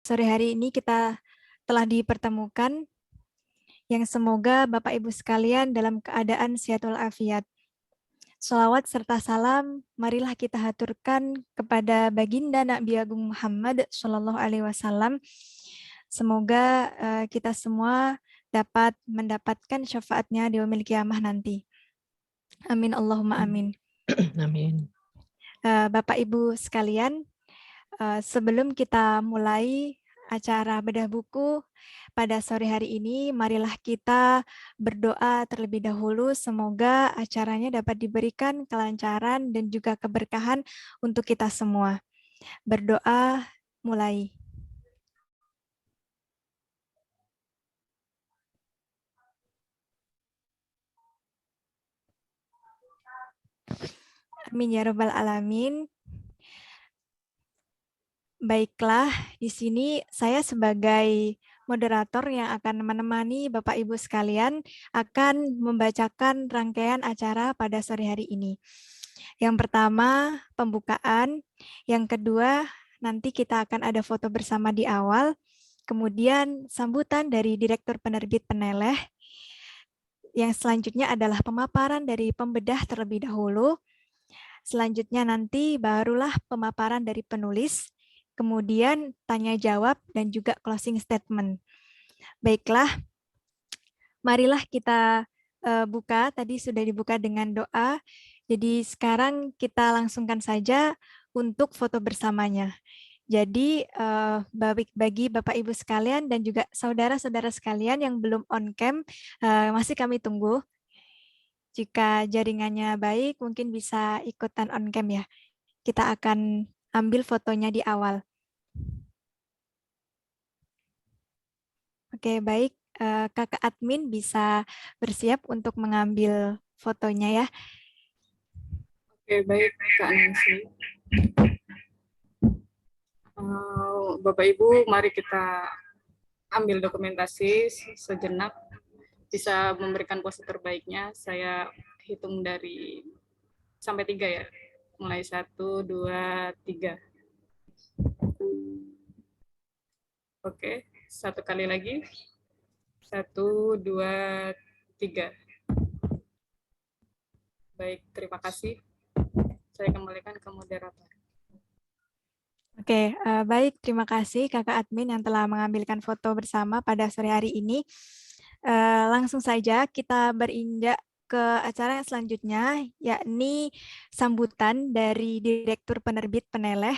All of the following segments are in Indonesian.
Sore hari ini kita telah dipertemukan, yang semoga Bapak Ibu sekalian dalam keadaan sehat walafiat. Sholawat serta salam, marilah kita haturkan kepada Baginda Nabi Agung Muhammad Shallallahu Alaihi Wasallam. Semoga kita semua dapat mendapatkan syafaatnya di yaumil qiyamah nanti. Amin Allahumma amin. Amin. Bapak Ibu sekalian, sebelum kita mulai acara bedah buku pada sore hari ini, marilah kita berdoa terlebih dahulu. Semoga acaranya dapat diberikan kelancaran dan juga keberkahan untuk kita semua. Berdoa mulai. Amin ya rabbal alamin. Baiklah, di sini saya sebagai moderator yang akan menemani Bapak Ibu sekalian akan membacakan rangkaian acara pada sore hari ini. Yang pertama, pembukaan. Yang kedua, nanti kita akan ada foto bersama di awal. Kemudian sambutan dari Direktur Penerbit Peneleh. Yang selanjutnya adalah pemaparan dari pembedah terlebih dahulu. Selanjutnya nanti barulah pemaparan dari penulis, kemudian tanya jawab dan juga closing statement. Baiklah, marilah kita buka. Tadi sudah dibuka dengan doa. Jadi sekarang kita langsungkan saja untuk foto bersamanya. Jadi bagi Bapak Ibu sekalian dan juga saudara-saudara sekalian yang belum on cam, masih kami tunggu. Jika jaringannya baik, mungkin bisa ikutan on cam ya. Kita akan ambil fotonya di awal. Oke, baik. Kakak admin bisa bersiap untuk mengambil fotonya ya. Oke, baik Kak Nancy. Bapak Ibu, mari kita ambil dokumentasi sejenak. Bisa memberikan pose terbaiknya. Saya hitung dari sampai 3 ya. Mulai 1, 2, 3. Oke, satu kali lagi. 1, 2, 3. Baik, terima kasih. Saya kembalikan ke moderator. Oke, baik. Terima kasih Kakak admin yang telah mengambilkan foto bersama pada sore hari ini. Langsung saja kita berinjak ke acara yang selanjutnya, yakni sambutan dari Direktur Penerbit Peneleh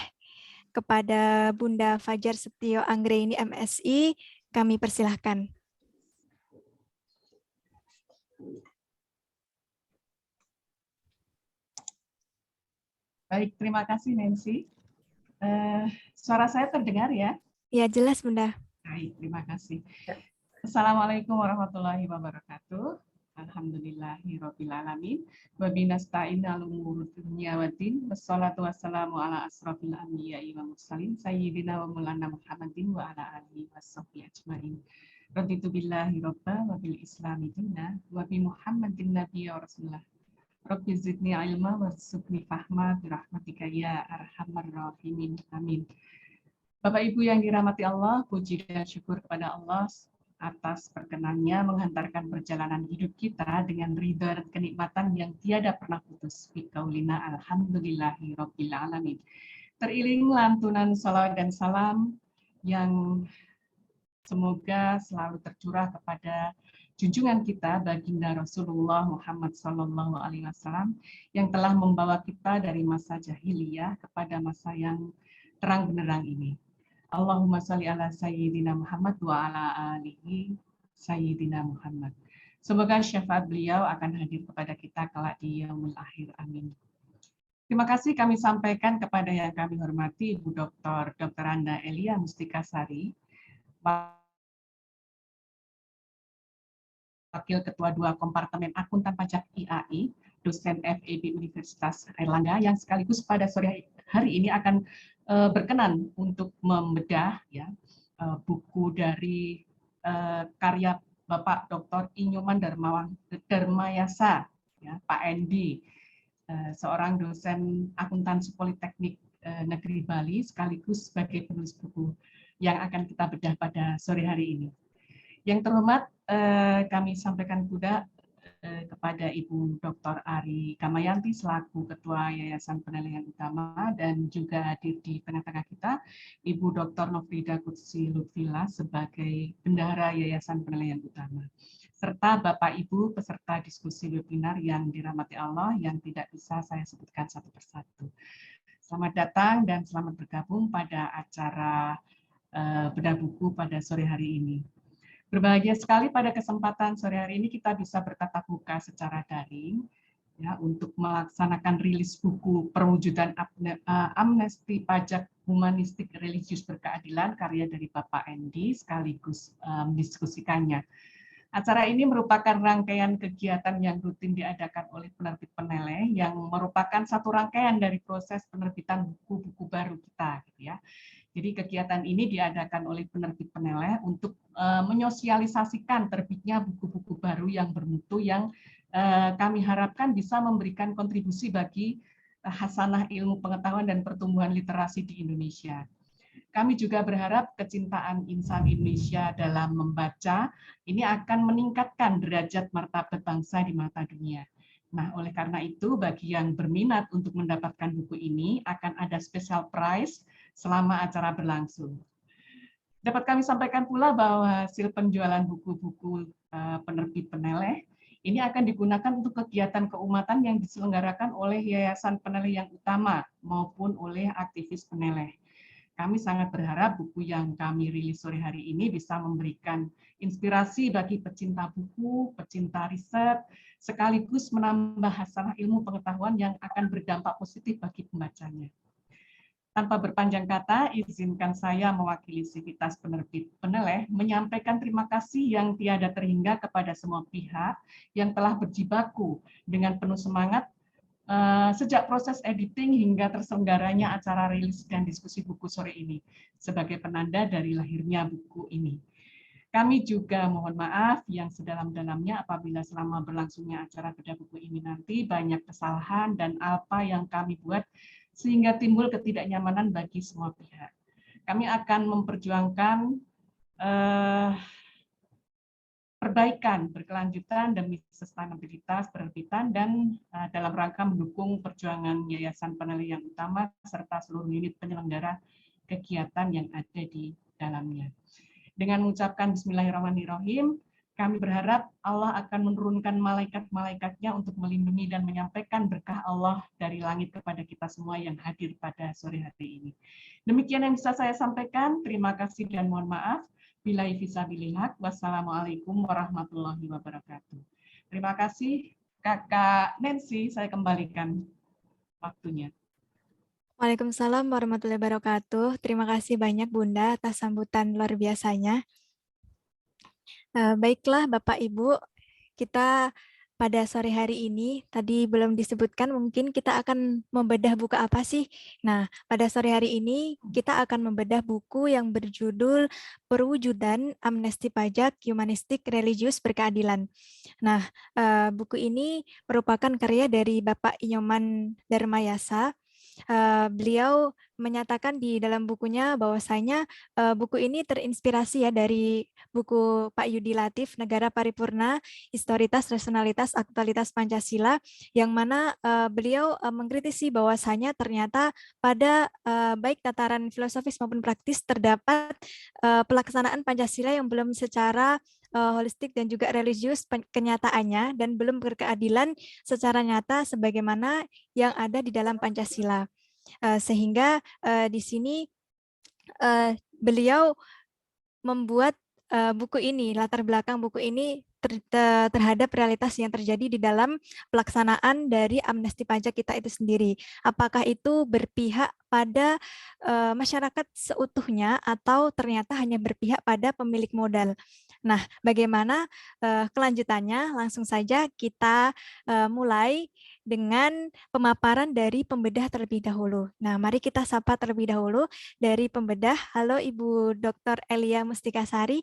kepada Bunda Fajar Setio Anggraini MSI. Kami persilahkan. Baik, terima kasih Nancy. Suara saya terdengar ya? Ya, jelas Bunda. Baik, terima kasih. Assalamualaikum warahmatullahi wabarakatuh. Alhamdulillahirrabbilalamin. Wabihi nasta'in 'alal umuri dunya waddin. Wassalatu wassalamu ala asrofil anbiya'i wa mursalin sayyidina wa maulana Muhammadin wa ala alihi washabbihi ajmain. Raditu billahi robba wa bil islami dinna wa bi Muhammadin nabiyya wa rasulullah. Rabbi zidni ilma warzuqni fahma birahmatika ya arhamar rahimin. Amin. Bapak Ibu yang dirahmati Allah, puji dan syukur kepada Allah atas perkenannya menghantarkan perjalanan hidup kita dengan ridha dan kenikmatan yang tiada pernah putus. Biqaulina alhamdulillahi rabbil alamin. Teriring lantunan salawat dan salam yang semoga selalu tercurah kepada junjungan kita baginda Rasulullah Muhammad SAW yang telah membawa kita dari masa jahiliyah kepada masa yang terang benderang ini. Allahumma sholli ala sayyidina Muhammad wa ala alihi sayyidina Muhammad. Semoga syafaat beliau akan hadir kepada kita kelak di yaumul akhir. Amin. Terima kasih kami sampaikan kepada yang kami hormati Ibu Dr. Anda Elia Mustika Sari, Wakil Ketua 2 Kompartemen Akuntan Pajak IAI, dosen FEB Universitas Airlangga, yang sekaligus pada sore hari ini akan berkenan untuk membedah ya buku dari karya Bapak Dr. Inyoman Darmayasa, ya, Pak Endi, seorang dosen akuntansi Politeknik Negeri Bali sekaligus sebagai penulis buku yang akan kita bedah pada sore hari ini. Yang terhormat, kami sampaikan pula kepada Ibu Dr. Ari Kamayanti selaku Ketua Yayasan Penilaian Utama, dan juga hadir di tengah-tengah kita Ibu Dr. Nofrida Kutsi Lutfila sebagai Bendahara Yayasan Penilaian Utama, serta Bapak Ibu peserta diskusi webinar yang dirahmati Allah yang tidak bisa saya sebutkan satu persatu. Selamat datang dan selamat bergabung pada acara bedah buku pada sore hari ini. Berbahagia sekali pada kesempatan sore hari ini kita bisa bertatap muka secara daring ya untuk melaksanakan rilis buku Perwujudan Amnesti Pajak Humanistik Religius Berkeadilan karya dari Bapak Endi sekaligus mendiskusikannya. Acara ini merupakan rangkaian kegiatan yang rutin diadakan oleh penerbit Peneleh yang merupakan satu rangkaian dari proses penerbitan buku-buku baru kita gitu ya. Jadi kegiatan ini diadakan oleh penerbit Peneleh untuk menyosialisasikan terbitnya buku-buku baru yang bermutu yang kami harapkan bisa memberikan kontribusi bagi hasanah ilmu pengetahuan dan pertumbuhan literasi di Indonesia. Kami juga berharap kecintaan insan Indonesia dalam membaca ini akan meningkatkan derajat martabat bangsa di mata dunia. Nah, oleh karena itu, bagi yang berminat untuk mendapatkan buku ini, akan ada special prize selama acara berlangsung. Dapat kami sampaikan pula bahwa hasil penjualan buku-buku penerbit Peneleh ini akan digunakan untuk kegiatan keumatan yang diselenggarakan oleh Yayasan Peneleh yang utama maupun oleh aktivis Peneleh. Kami sangat berharap buku yang kami rilis sore hari ini bisa memberikan inspirasi bagi pecinta buku, pecinta riset, sekaligus menambah hasanah ilmu pengetahuan yang akan berdampak positif bagi pembacanya. Tanpa berpanjang kata, izinkan saya mewakili Sivitas Penerbit Peneleh menyampaikan terima kasih yang tiada terhingga kepada semua pihak yang telah berjibaku dengan penuh semangat sejak proses editing hingga terselenggaranya acara rilis dan diskusi buku sore ini sebagai penanda dari lahirnya buku ini. Kami juga mohon maaf yang sedalam-dalamnya apabila selama berlangsungnya acara bedah buku ini nanti banyak kesalahan dan apa yang kami buat sehingga timbul ketidaknyamanan bagi semua pihak. Kami akan memperjuangkan perbaikan berkelanjutan demi sustainabilitas penerbitan dan dalam rangka mendukung perjuangan Yayasan Peneleh yang utama serta seluruh unit penyelenggara kegiatan yang ada di dalamnya. Dengan mengucapkan Bismillahirrahmanirrahim, kami berharap Allah akan menurunkan malaikat-malaikatnya untuk melindungi dan menyampaikan berkah Allah dari langit kepada kita semua yang hadir pada sore hari ini. Demikian yang bisa saya sampaikan. Terima kasih dan mohon maaf. Billahi fisabilillah. Wassalamualaikum warahmatullahi wabarakatuh. Terima kasih Kakak Nancy, saya kembalikan waktunya. Waalaikumsalam warahmatullahi wabarakatuh. Terima kasih banyak Bunda atas sambutan luar biasanya. Baiklah Bapak Ibu, kita pada sore hari ini tadi belum disebutkan mungkin kita akan membedah buku apa sih? Nah, pada sore hari ini kita akan membedah buku yang berjudul Perwujudan Amnesti Pajak Humanistik Religius Berkeadilan. Nah, buku ini merupakan karya dari Bapak Inyoman Darmayasa. Beliau menyatakan di dalam bukunya bahwasanya buku ini terinspirasi ya dari buku Pak Yudi Latif, Negara Paripurna, Historitas, Rasionalitas, Aktualitas Pancasila, yang mana beliau mengkritisi bahwasanya ternyata pada baik tataran filosofis maupun praktis terdapat pelaksanaan Pancasila yang belum secara holistik dan juga religius kenyataannya dan belum berkeadilan secara nyata sebagaimana yang ada di dalam Pancasila. Sehingga di sini beliau membuat buku ini, latar belakang buku ini terhadap realitas yang terjadi di dalam pelaksanaan dari amnesti pajak kita itu sendiri. Apakah itu berpihak pada masyarakat seutuhnya atau ternyata hanya berpihak pada pemilik modal. Nah, bagaimana kelanjutannya? Langsung saja kita mulai dengan pemaparan dari pembedah terlebih dahulu. Nah, mari kita sapa terlebih dahulu dari pembedah. Halo Ibu Dr. Elia Mustikasari.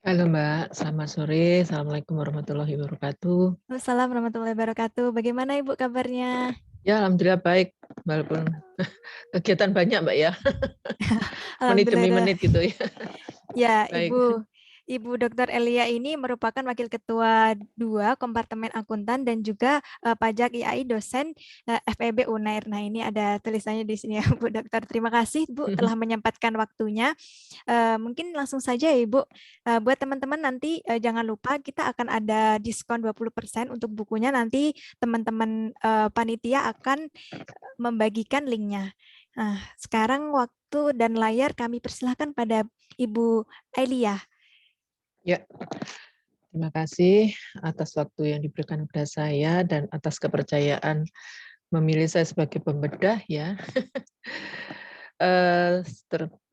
Halo Mbak, selamat sore. Assalamualaikum warahmatullahi wabarakatuh. Assalamualaikum warahmatullahi wabarakatuh. Bagaimana Ibu kabarnya? Ya, alhamdulillah baik, walaupun kegiatan banyak, Mbak ya, menit demi Alhamdulillah. menit gitu ya. Ya, Baik. Ibu Dr. Elia ini merupakan Wakil Ketua 2 Kompartemen Akuntan dan juga Pajak IAI dosen FEB Unair. Nah, ini ada tulisannya di sini ya, Bu Dokter. Terima kasih, Bu, telah menyempatkan waktunya. Mungkin langsung saja ya, Ibu. Buat teman-teman nanti jangan lupa kita akan ada diskon 20% untuk bukunya. Nanti teman-teman panitia akan membagikan linknya. Nah, sekarang waktu dan layar kami persilahkan pada Ibu Elia. Ya, terima kasih atas waktu yang diberikan kepada saya dan atas kepercayaan memilih saya sebagai pembedah ya.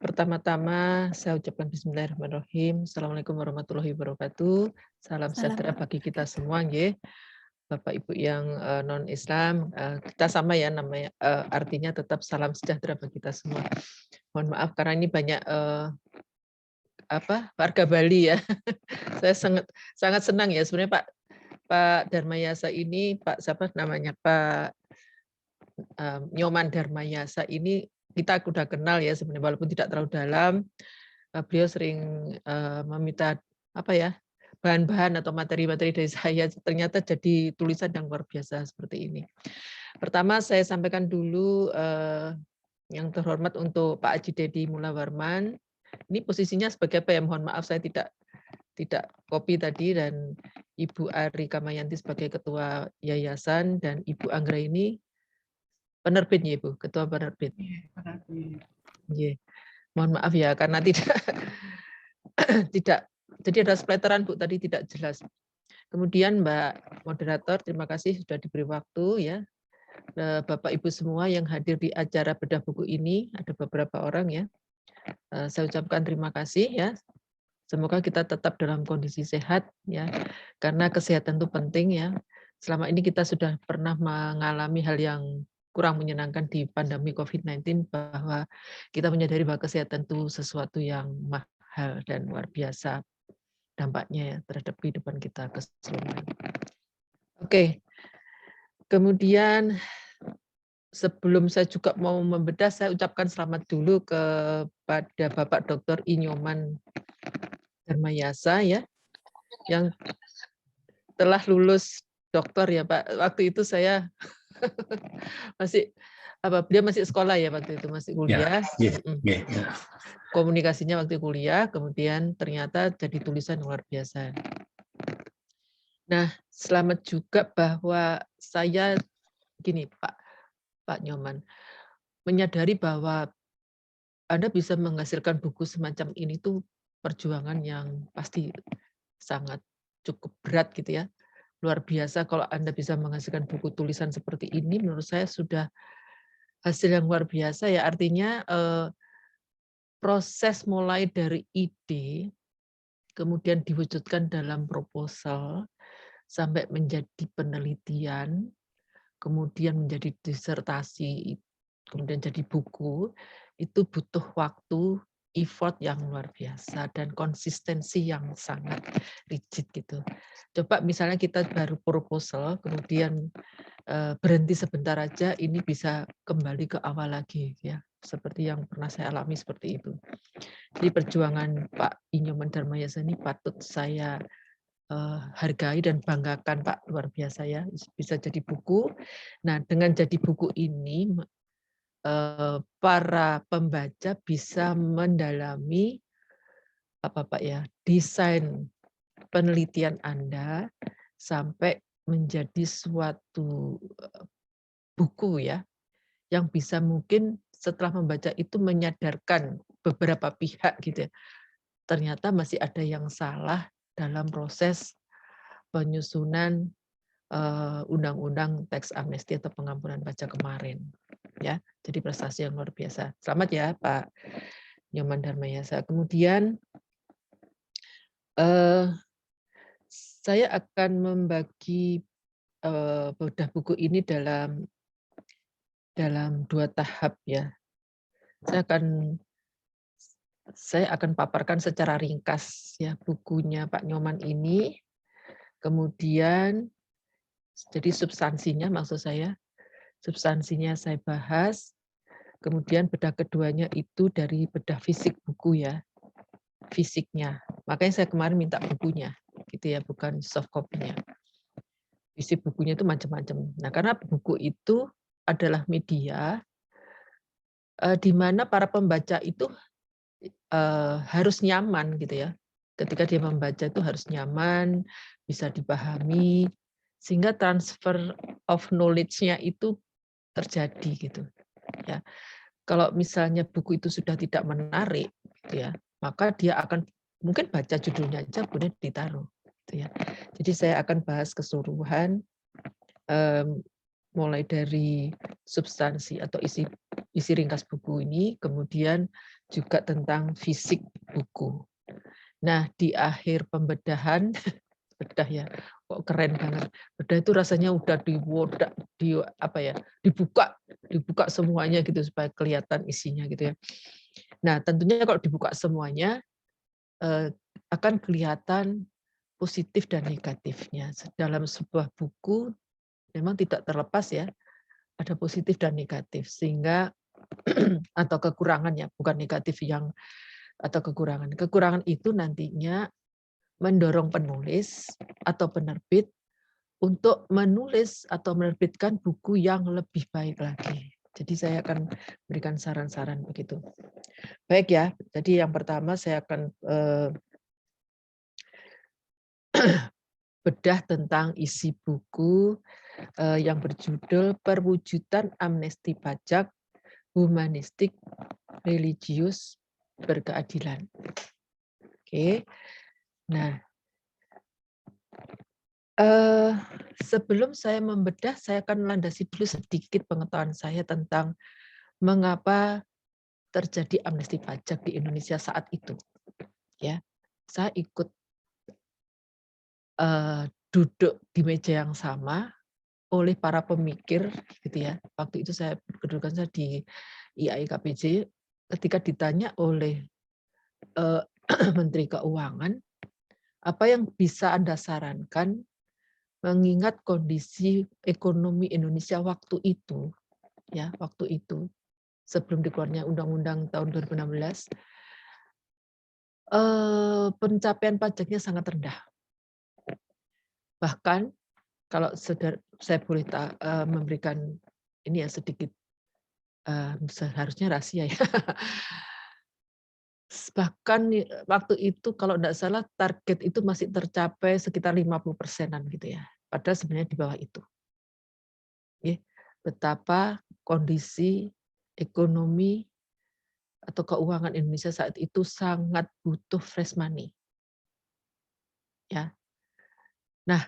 Pertama-tama saya ucapkan Bismillahirrahmanirrahim. Assalamualaikum warahmatullahi wabarakatuh. Salam sejahtera bagi kita semua, nggih. Bapak Ibu yang non Islam, kita sama ya namanya, artinya tetap salam sejahtera bagi kita semua. Mohon maaf karena ini banyak warga Bali ya. Saya sangat senang ya sebenarnya Pak Dharmayasa ini, Pak siapa namanya, Pak Nyoman Dharmayasa ini kita sudah kenal ya sebenarnya walaupun tidak terlalu dalam. Beliau sering meminta bahan-bahan atau materi-materi dari saya, ternyata jadi tulisan yang luar biasa seperti ini. Pertama saya sampaikan dulu yang terhormat untuk Pak Haji Dedi Mulawarman. Ini posisinya sebagai apa ya? Mohon maaf saya tidak copy tadi, dan Ibu Ari Kamayanti sebagai ketua yayasan dan Ibu Anggra ini penerbitnya Ibu, ketua penerbit. Yeah. Mohon maaf ya karena tidak jadi ada splatteran Bu tadi tidak jelas. Kemudian Mbak moderator, terima kasih sudah diberi waktu ya. Bapak Ibu semua yang hadir di acara bedah buku ini, ada beberapa orang ya. Saya ucapkan terima kasih ya. Semoga kita tetap dalam kondisi sehat ya, karena kesehatan itu penting ya. Selama ini kita sudah pernah mengalami hal yang kurang menyenangkan di pandemi COVID-19, bahwa kita menyadari bahwa kesehatan itu sesuatu yang mahal dan luar biasa dampaknya ya terhadap kehidupan kita keseluruhan. Oke, kemudian sebelum saya juga mau membedah, saya ucapkan selamat dulu kepada Bapak Dr. Inyoman Dharmayasa ya, yang telah lulus doktor ya Pak. Waktu itu saya beliau masih sekolah ya waktu itu, masih kuliah. Komunikasinya waktu kuliah, kemudian ternyata jadi tulisan luar biasa. Nah, selamat juga bahwa saya gini Pak Nyoman, menyadari bahwa Anda bisa menghasilkan buku semacam ini tuh perjuangan yang pasti sangat cukup berat gitu ya. Luar biasa kalau Anda bisa menghasilkan buku tulisan seperti ini, menurut saya sudah hasil yang luar biasa ya. Artinya proses mulai dari ide, kemudian diwujudkan dalam proposal, sampai menjadi penelitian, kemudian menjadi disertasi, kemudian jadi buku, itu butuh waktu, effort yang luar biasa, dan konsistensi yang sangat rigid gitu. Coba misalnya kita baru proposal, kemudian berhenti sebentar aja, ini bisa kembali ke awal lagi ya, seperti yang pernah saya alami seperti itu. Jadi perjuangan Pak Inyoman Dharmayasa ini patut saya hargai dan banggakan Pak, luar biasa ya, bisa jadi buku. Nah, dengan jadi buku ini para pembaca bisa mendalami Pak ya, desain penelitian Anda sampai menjadi suatu buku ya, yang bisa mungkin setelah membaca itu menyadarkan beberapa pihak gitu ya, ternyata masih ada yang salah dalam proses penyusunan undang-undang teks amnesti atau pengampunan pajak kemarin ya. Jadi prestasi yang luar biasa. Selamat ya Pak Nyoman Dharmayasa. Kemudian saya akan membagi bedah buku ini dalam 2 tahap ya. Saya akan paparkan secara ringkas ya bukunya Pak Nyoman ini. Kemudian jadi substansinya maksud saya. substansinya saya bahas. Kemudian bedah keduanya itu dari bedah fisik buku ya, fisiknya. Makanya saya kemarin minta bukunya, gitu ya, bukan soft copy-nya. Isi bukunya itu macam-macam. Nah, karena buku itu adalah media di mana para pembaca itu harus nyaman gitu ya. Ketika dia membaca itu harus nyaman, bisa dipahami, sehingga transfer of knowledge-nya itu terjadi gitu ya. Kalau misalnya buku itu sudah tidak menarik gitu ya, maka dia akan mungkin baca judulnya aja kemudian ditaruh gitu ya. Jadi saya akan bahas keseluruhan mulai dari substansi atau isi ringkas buku ini, kemudian juga tentang fisik buku. Nah, di akhir pembedahan, bedah ya, kok keren banget. Bedah itu rasanya udah dibuka semuanya gitu supaya kelihatan isinya gitu ya. Nah, tentunya kalau dibuka semuanya akan kelihatan positif dan negatifnya. Dalam sebuah buku memang tidak terlepas ya, ada positif dan negatif, sehingga atau kekurangannya, bukan negatif yang atau kekurangan. Kekurangan itu nantinya mendorong penulis atau penerbit untuk menulis atau menerbitkan buku yang lebih baik lagi. Jadi saya akan berikan saran-saran begitu. Baik ya, jadi yang pertama saya akan bedah tentang isi buku yang berjudul Perwujudan Amnesti Pajak Humanistik Religius Berkeadilan. Oke. Nah, sebelum saya membedah, saya akan landasi dulu sedikit pengetahuan saya tentang mengapa terjadi amnesti pajak di Indonesia saat itu. Ya, saya ikut duduk di meja yang sama oleh para pemikir, gitu ya. Waktu itu saya kedudukan saya di IAIKPJ, ketika ditanya oleh Menteri Keuangan, apa yang bisa Anda sarankan mengingat kondisi ekonomi Indonesia waktu itu, ya waktu itu sebelum dikeluarnya Undang-Undang tahun 2016, pencapaian pajaknya sangat rendah. Bahkan kalau saya boleh memberikan ini ya sedikit, seharusnya rahasia ya. Bahkan waktu itu kalau tidak salah target itu masih tercapai sekitar 50%-an gitu ya. Padahal sebenarnya di bawah itu. Betapa kondisi ekonomi atau keuangan Indonesia saat itu sangat butuh fresh money. Ya. Nah,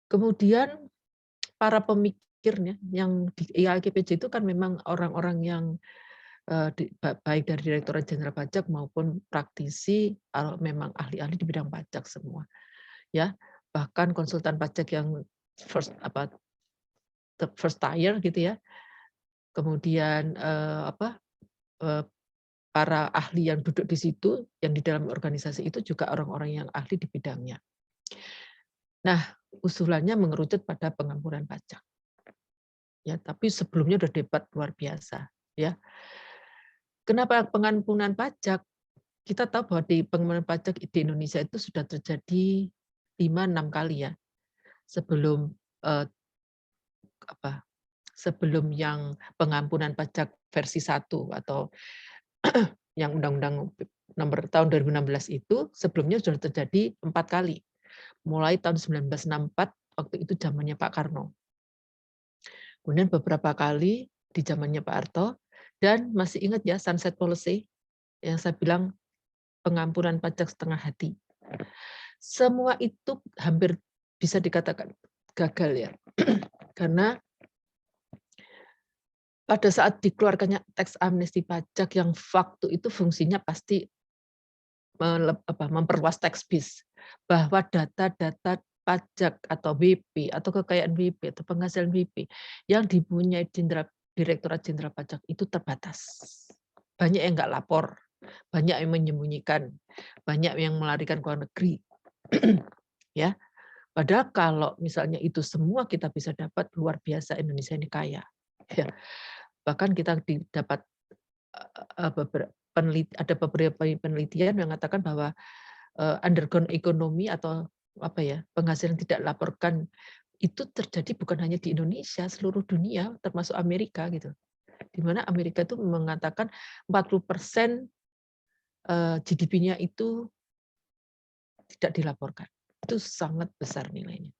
kemudian para pemikirnya yang di IAIKPJ itu kan memang orang-orang yang baik dari Direktorat Jenderal Pajak maupun praktisi, kalau memang ahli-ahli di bidang pajak semua. Ya, bahkan konsultan pajak yang first tier gitu ya. Kemudian para ahli yang duduk di situ, yang di dalam organisasi itu juga orang-orang yang ahli di bidangnya. Nah, usulannya mengerucut pada pengampunan pajak. Ya, tapi sebelumnya sudah debat luar biasa. Ya, kenapa pengampunan pajak? Kita tahu bahwa di pengampunan pajak di Indonesia itu sudah terjadi 5-6 kali ya, sebelum sebelum yang pengampunan pajak versi 1 atau yang Undang-Undang nomor tahun 2016 itu sebelumnya sudah terjadi 4 kali. Mulai tahun 1964 waktu itu zamannya Pak Karno. Kemudian beberapa kali di zamannya Pak Harto, dan masih ingat ya sunset policy yang saya bilang pengampunan pajak setengah hati. Semua itu hampir bisa dikatakan gagal ya. Karena pada saat dikeluarkannya teks amnesti pajak yang waktu itu fungsinya pasti memperluas tax base, bahwa data-data pajak atau WP atau kekayaan WP atau penghasilan WP yang dipunyai Direktorat Jenderal Pajak itu terbatas. Banyak yang nggak lapor, banyak yang menyembunyikan, banyak yang melarikan ke luar negeri. Ya. Padahal kalau misalnya itu semua kita bisa dapat, luar biasa Indonesia ini kaya. Ya. Bahkan kita dapat ada beberapa penelitian yang mengatakan bahwa underground ekonomi atau apa ya, penghasilan tidak laporkan itu terjadi bukan hanya di Indonesia, seluruh dunia termasuk Amerika gitu. Di mana Amerika itu mengatakan 40% GDP-nya itu tidak dilaporkan. Itu sangat besar nilainya.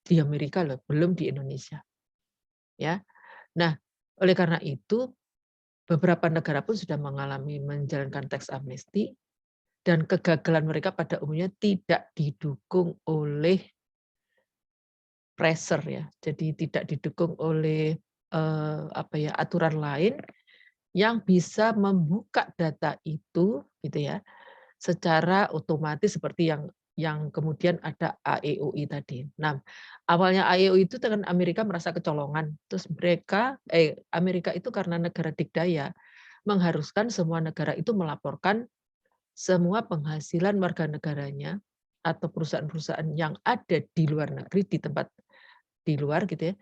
Di Amerika loh, belum di Indonesia. Ya. Nah, oleh karena itu beberapa negara pun sudah menjalankan tax amnesty dan kegagalan mereka pada umumnya tidak didukung oleh pressure ya. Jadi tidak didukung oleh aturan lain yang bisa membuka data itu gitu ya secara otomatis seperti yang kemudian ada AEOI tadi. Nah, awalnya AEOI itu dengan Amerika merasa kecolongan. Terus Amerika itu karena negara dikdaya mengharuskan semua negara itu melaporkan semua penghasilan warga negaranya atau perusahaan-perusahaan yang ada di luar negeri di luar gitu ya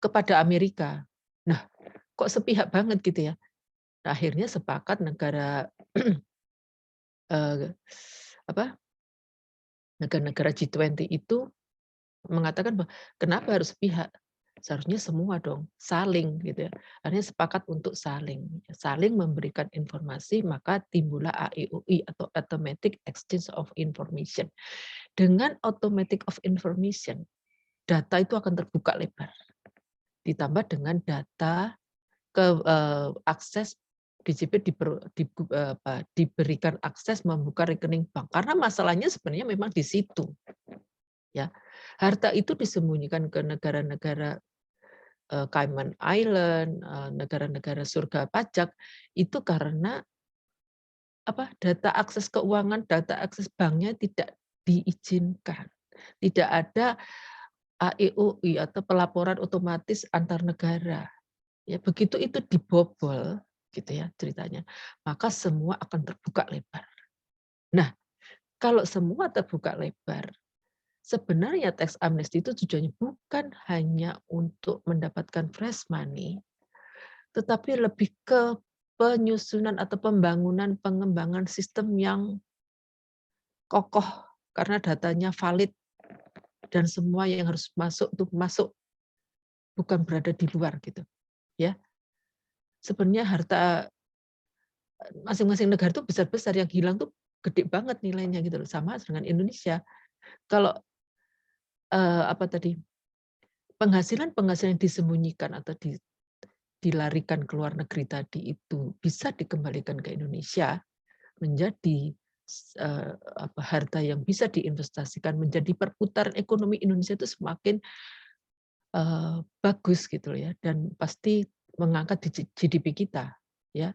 kepada Amerika. Nah, kok sepihak banget gitu ya. Nah, akhirnya sepakat negara negara-negara G20 itu mengatakan bahwa kenapa harus sepihak? Seharusnya semua dong, saling gitu ya. Akhirnya sepakat untuk saling memberikan informasi, maka timbullah AEOI atau Automatic Exchange of Information. Dengan Automatic of Information, data itu akan terbuka lebar. Ditambah dengan data akses DJP diberikan akses membuka rekening bank. Karena masalahnya sebenarnya memang di situ. Ya, harta itu disembunyikan ke negara-negara Cayman Island, negara-negara surga pajak itu karena data akses keuangan, data akses banknya tidak diizinkan. Tidak ada AEOI atau pelaporan otomatis antar negara. Ya, begitu itu dibobol gitu ya ceritanya, maka semua akan terbuka lebar. Nah, kalau semua terbuka lebar, sebenarnya tax amnesty itu tujuannya bukan hanya untuk mendapatkan fresh money, tetapi lebih ke penyusunan atau pengembangan sistem yang kokoh karena datanya valid dan semua yang harus masuk itu masuk, bukan berada di luar gitu. Ya, sebenarnya harta masing-masing negara itu besar-besar, yang hilang tuh gede banget nilainya gitu loh, sama dengan Indonesia. Kalau penghasilan yang disembunyikan atau dilarikan ke luar negeri tadi itu bisa dikembalikan ke Indonesia menjadi harta yang bisa diinvestasikan, menjadi perputaran ekonomi Indonesia itu semakin bagus gitu ya, dan pasti mengangkat GDP kita ya.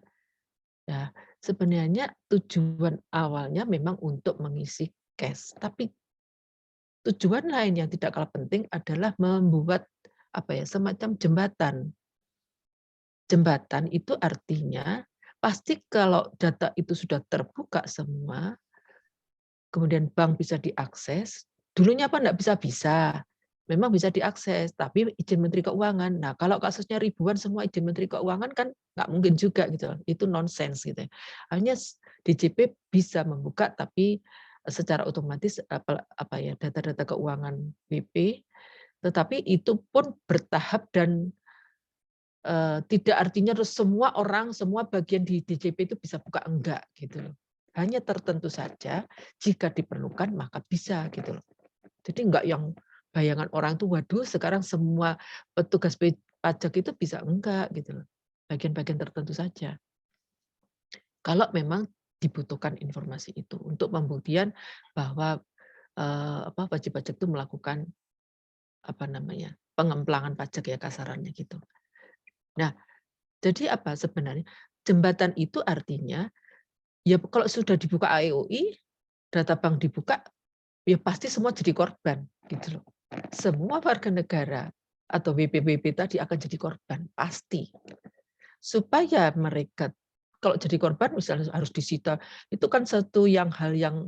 Nah, sebenarnya tujuan awalnya memang untuk mengisi cash, tapi tujuan lain yang tidak kalah penting adalah membuat semacam jembatan. Jembatan itu artinya pasti kalau data itu sudah terbuka semua, kemudian bank bisa diakses. Dulunya apa enggak bisa. Memang bisa diakses, tapi izin Menteri Keuangan. Nah, kalau kasusnya ribuan semua izin Menteri Keuangan kan nggak mungkin juga gitu. Itu nonsens gitu. Hanya DJP bisa membuka, tapi secara otomatis data-data keuangan BP, tetapi itu pun bertahap dan tidak artinya terus semua orang, semua bagian di DJP itu bisa buka, enggak gitu loh. Hanya tertentu saja jika diperlukan maka bisa gitu loh. Jadi enggak yang bayangan orang tuh waduh sekarang semua petugas pajak itu bisa, enggak gitu loh. Bagian-bagian tertentu saja. Kalau memang dibutuhkan informasi itu untuk pembuktian bahwa wajib pajak itu melakukan pengemplangan pajak ya kasarannya gitu. Nah, jadi apa sebenarnya? Jembatan itu artinya ya kalau sudah dibuka AEOI, data bank dibuka, ya pasti semua jadi korban gitu loh. Semua warga negara atau WP tadi akan jadi korban pasti. Supaya mereka kalau jadi korban misalnya harus disita, itu kan hal yang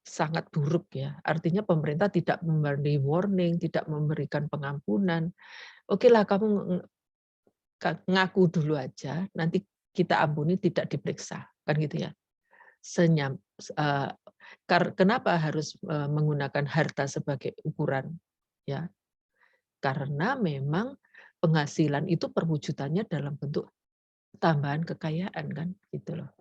sangat buruk ya. Artinya pemerintah tidak memberi warning, tidak memberikan pengampunan. Oke lah, kamu ngaku dulu aja, nanti kita ampuni, tidak diperiksa, kan gitu ya. Kenapa harus menggunakan harta sebagai ukuran? Ya, karena memang penghasilan itu perwujudannya dalam bentuk tambahan kekayaan, kan gitu loh.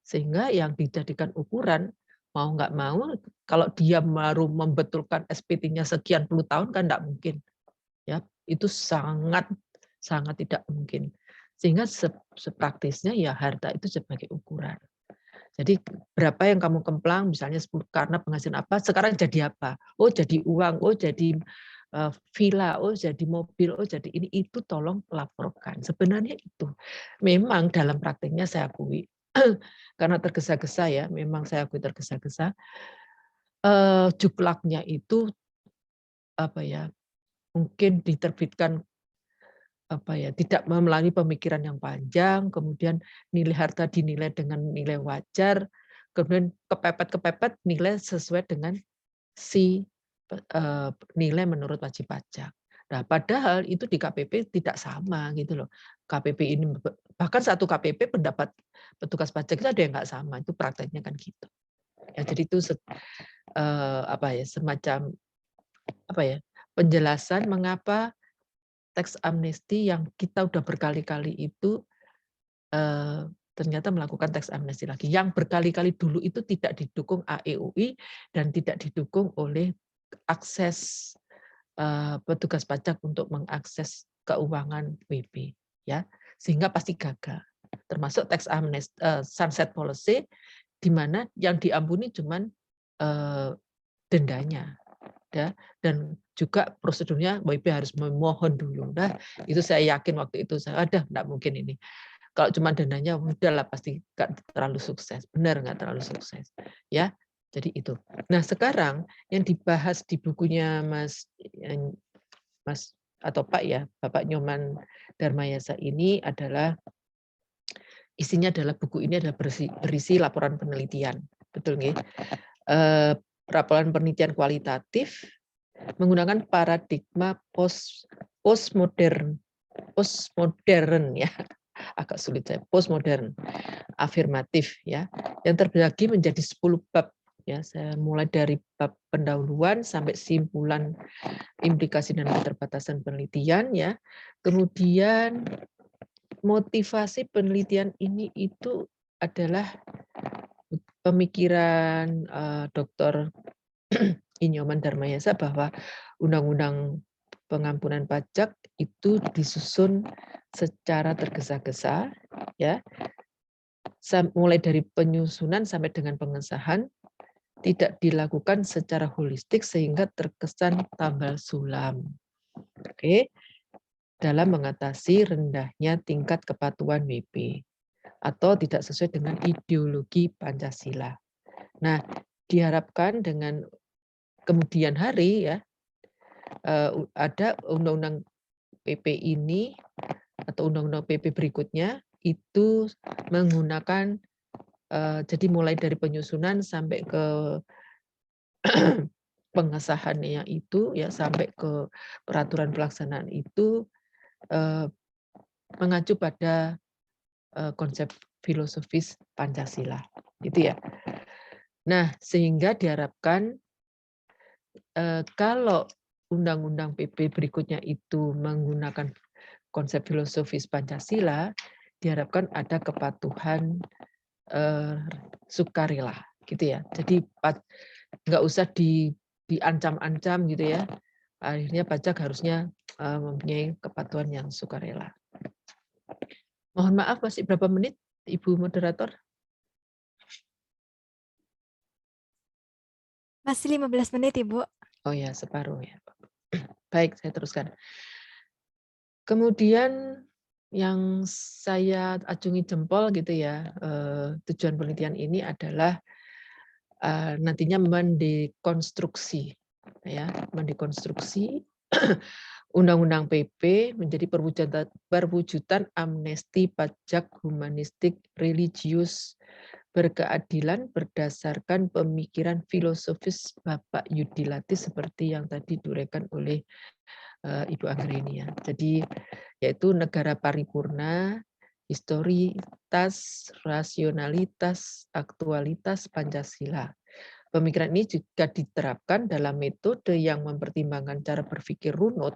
Sehingga yang dijadikan ukuran, mau nggak mau, kalau dia baru membetulkan SPT-nya sekian puluh tahun kan nggak mungkin, ya itu sangat tidak mungkin. Sehingga sepraktisnya ya harta itu sebagai ukuran. Jadi berapa yang kamu kemplang, misalnya 10 karena penghasilan apa, sekarang jadi apa? Oh jadi uang, oh jadi villa, oh jadi mobil, oh jadi ini, itu tolong laporkan. Sebenarnya itu memang dalam prakteknya saya akui karena tergesa-gesa ya, memang saya akui tergesa-gesa. Juklaknya itu apa ya? Mungkin diterbitkan apa ya, tidak melalui pemikiran yang panjang, kemudian nilai harta dinilai dengan nilai wajar, kemudian kepepet nilai sesuai dengan si nilai menurut wajib pajak. Nah, padahal itu di KPP tidak sama gitu loh. KPP ini bahkan satu KPP pendapat petugas pajak itu ada yang nggak sama, itu prakteknya kan gitu. Ya, jadi itu apa ya, semacam apa ya, penjelasan mengapa teks amnesti yang kita udah berkali-kali itu ternyata melakukan teks amnesti lagi. Yang berkali-kali dulu itu tidak didukung AEUI dan tidak didukung oleh akses petugas pajak untuk mengakses keuangan WP, ya, sehingga pasti gagal. Termasuk teks amnesti sunset policy, di mana yang diampuni cuman dendanya, ya, dan juga prosedurnya WP harus memohon dulu. Nah, itu saya yakin waktu itu saya ada nggak mungkin ini. Kalau cuma dendanya udahlah pasti nggak terlalu sukses. Benar nggak terlalu sukses. Ya. Jadi itu. Nah, sekarang yang dibahas di bukunya Mas atau Pak ya, Bapak Nyoman Darmayasa ini adalah isinya adalah buku ini adalah berisi laporan penelitian. Betul nggih? Laporan penelitian kualitatif menggunakan paradigma postmodern ya. Agak sulit saya, postmodern afirmatif ya, yang terbagi menjadi 10 bab ya. Saya mulai dari bab pendahuluan sampai simpulan implikasi dan keterbatasan penelitian ya. Kemudian motivasi penelitian ini itu adalah pemikiran Dr. Nyoman Darmayasa bahwa undang-undang pengampunan pajak itu disusun secara tergesa-gesa ya, mulai dari penyusunan sampai dengan pengesahan tidak dilakukan secara holistik sehingga terkesan tambal sulam. Oke, dalam mengatasi rendahnya tingkat kepatuhan WP atau tidak sesuai dengan ideologi Pancasila. Nah, diharapkan dengan kemudian hari ya ada undang-undang PP ini atau undang-undang PP berikutnya itu menggunakan jadi mulai dari penyusunan sampai ke pengesahannya itu ya sampai ke peraturan pelaksanaan itu mengacu pada konsep filosofis Pancasila itu ya. Nah, sehingga diharapkan kalau undang-undang PP berikutnya itu menggunakan konsep filosofis Pancasila, diharapkan ada kepatuhan sukarela, gitu ya. Jadi nggak usah diancam-ancam gitu ya. Akhirnya pajak harusnya mempunyai kepatuhan yang sukarela. Mohon maaf, masih berapa menit, Ibu Moderator? Masih 15 menit, Ibu. Oh ya, separuh ya. Baik, saya teruskan. Kemudian yang saya acungi jempol gitu ya, tujuan penelitian ini adalah nantinya mendekonstruksi ya, mendekonstruksi Undang-Undang PP menjadi perwujudan amnesti pajak humanistik religius berkeadilan berdasarkan pemikiran filosofis Bapak Yudilati seperti yang tadi diuraikan oleh Ibu Anggreni ya. Jadi yaitu negara paripurna, historitas, rasionalitas, aktualitas Pancasila. Pemikiran ini juga diterapkan dalam metode yang mempertimbangkan cara berpikir runut,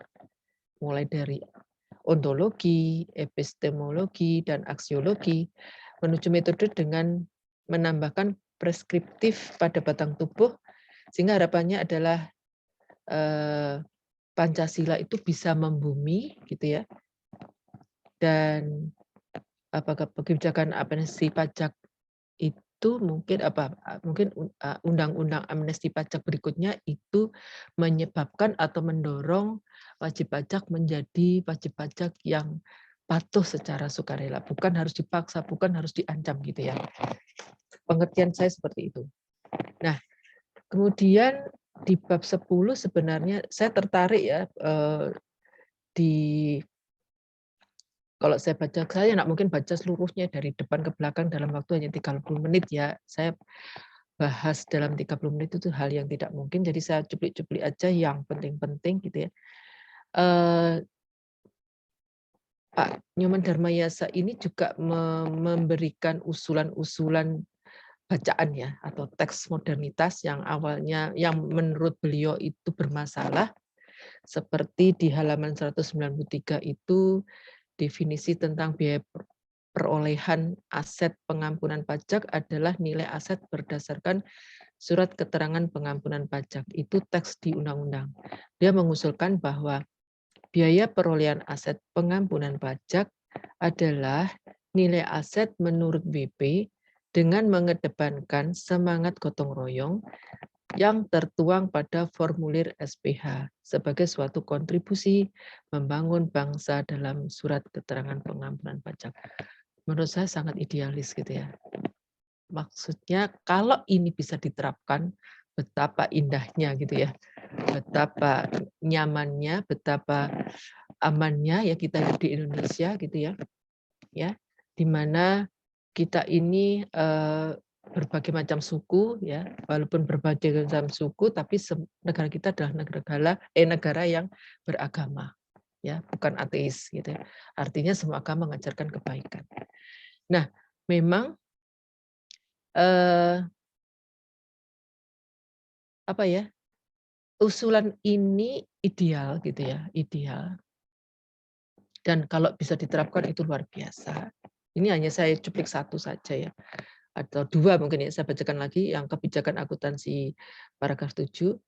mulai dari ontologi, epistemologi, dan aksiologi, menuju metode dengan menambahkan preskriptif pada batang tubuh, sehingga harapannya adalah Pancasila itu bisa membumi, gitu ya. Dan apakah kebijakan amnesti pajak itu mungkin undang-undang amnesti pajak berikutnya itu menyebabkan atau mendorong wajib pajak menjadi wajib pajak yang patuh secara sukarela, bukan harus dipaksa, bukan harus diancam gitu ya. Pengertian saya seperti itu. Nah, kemudian di bab 10 sebenarnya saya tertarik ya kalau saya baca, saya nggak mungkin baca seluruhnya dari depan ke belakang dalam waktu hanya 30 menit ya. Saya bahas dalam 30 menit itu hal yang tidak mungkin, jadi saya cuplik-cuplik aja yang penting-penting gitu ya. Pak Nyoman Dharmayasa ini juga memberikan usulan-usulan bacaan ya, atau teks modernitas yang awalnya, yang menurut beliau itu bermasalah, seperti di halaman 193 itu, definisi tentang biaya perolehan aset pengampunan pajak adalah nilai aset berdasarkan surat keterangan pengampunan pajak. Itu teks di undang-undang. Dia mengusulkan bahwa biaya perolehan aset pengampunan pajak adalah nilai aset menurut WP dengan mengedepankan semangat gotong royong yang tertuang pada formulir SPH sebagai suatu kontribusi membangun bangsa dalam surat keterangan pengampunan pajak. Menurut saya sangat idealis gitu ya. Maksudnya kalau ini bisa diterapkan, betapa indahnya gitu ya. Betapa nyamannya, betapa amannya ya kita hidup di Indonesia gitu ya. Ya, di mana kita ini berbagai macam suku ya, walaupun berbagai macam suku tapi negara kita adalah negara yang beragama ya, bukan ateis gitu ya. Artinya semua agama mengajarkan kebaikan. Nah, memang apa ya? Usulan ini ideal gitu ya, ideal. Dan kalau bisa diterapkan itu luar biasa. Ini hanya saya cuplik satu saja ya, atau dua mungkin ya, saya bacakan lagi yang kebijakan akuntansi paragraf 7.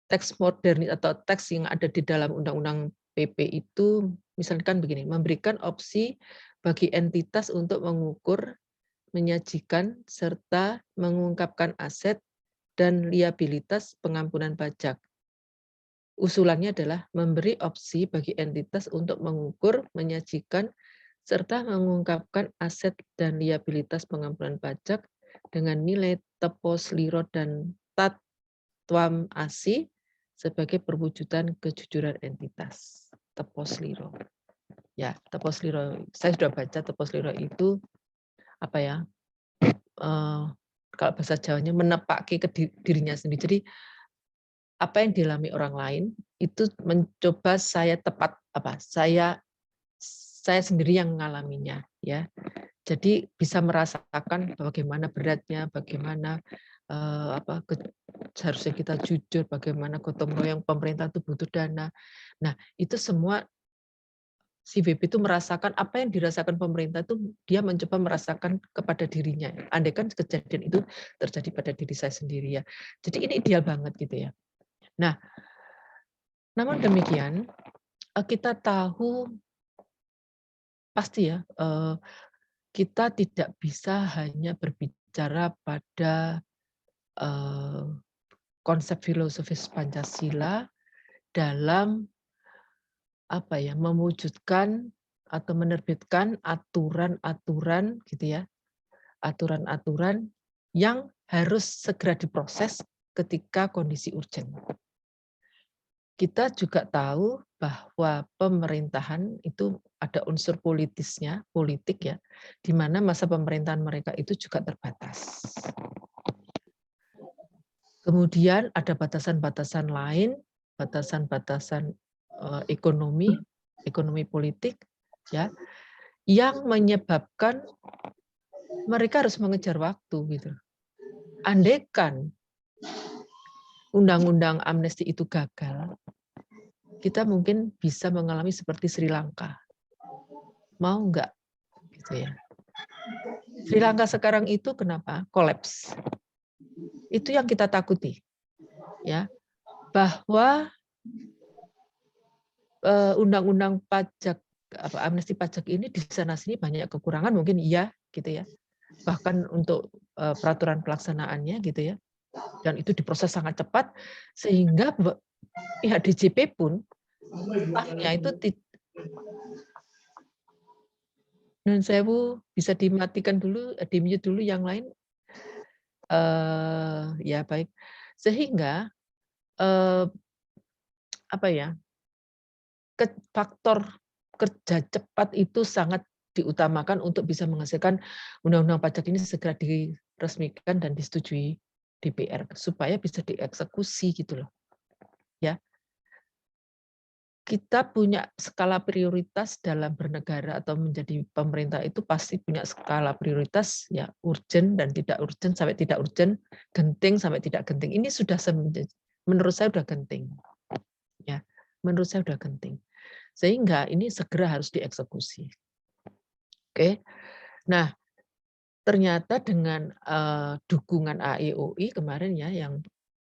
Teks modern atau teks yang ada di dalam Undang-Undang PP itu misalkan begini, memberikan opsi bagi entitas untuk mengukur, menyajikan, serta mengungkapkan aset dan liabilitas pengampunan pajak. Usulannya adalah memberi opsi bagi entitas untuk mengukur, menyajikan, serta mengungkapkan aset dan liabilitas pengampunan pajak dengan nilai tepos liro dan tatwam asi sebagai perwujudan kejujuran entitas. Tepos liro. Ya, tepos liro. Saya sudah baca tepos liro itu apa ya? Kalau bahasa Jawanya menepaki ke dirinya sendiri. Jadi apa yang dialami orang lain itu mencoba saya saya sendiri yang mengalaminya ya. Jadi bisa merasakan bagaimana beratnya, bagaimana seharusnya kita jujur, bagaimana gotong royong pemerintah itu butuh dana. Nah, itu semua si BP itu merasakan apa yang dirasakan pemerintah itu dia mencoba merasakan kepada dirinya. Andai kan kejadian itu terjadi pada diri saya sendiri ya. Jadi ini ideal banget gitu ya. Nah, namun demikian kita tahu pasti ya kita tidak bisa hanya berbicara pada konsep filosofis Pancasila dalam mewujudkan atau menerbitkan aturan-aturan gitu ya, aturan-aturan yang harus segera diproses ketika kondisi urgent. kita juga tahu bahwa pemerintahan itu ada unsur politisnya, politik ya, di mana masa pemerintahan mereka itu juga terbatas. Kemudian ada batasan-batasan lain, batasan-batasan ekonomi politik, ya, yang menyebabkan mereka harus mengejar waktu gitu. Andaikan undang-undang amnesti itu gagal, kita mungkin bisa mengalami seperti Sri Lanka. Mau nggak? Gitu ya. Sri Lanka sekarang itu kenapa? Kolaps. Itu yang kita takuti. Ya, bahwa undang-undang pajak amnesti pajak ini di sana sini banyak kekurangan, mungkin iya gitu ya. Bahkan untuk peraturan pelaksanaannya gitu ya. Dan itu diproses sangat cepat sehingga pihak DJP pun stafnya itu dan sewu bisa dimatikan dulu, di-mute dulu yang lain. Ya baik. Sehingga apa ya? Faktor kerja cepat itu sangat diutamakan untuk bisa menghasilkan undang-undang pajak ini segera diresmikan dan disetujui DPR supaya bisa dieksekusi gitu loh. Ya. Kita punya skala prioritas dalam bernegara atau menjadi pemerintah itu pasti punya skala prioritas ya, urgent dan tidak urgent sampai tidak urgent, genting sampai tidak genting. Ini sudah menurut saya sudah genting. Ya, menurut saya sudah genting. Sehingga ini segera harus dieksekusi. Oke. Nah, ternyata dengan dukungan AEOI kemarin ya yang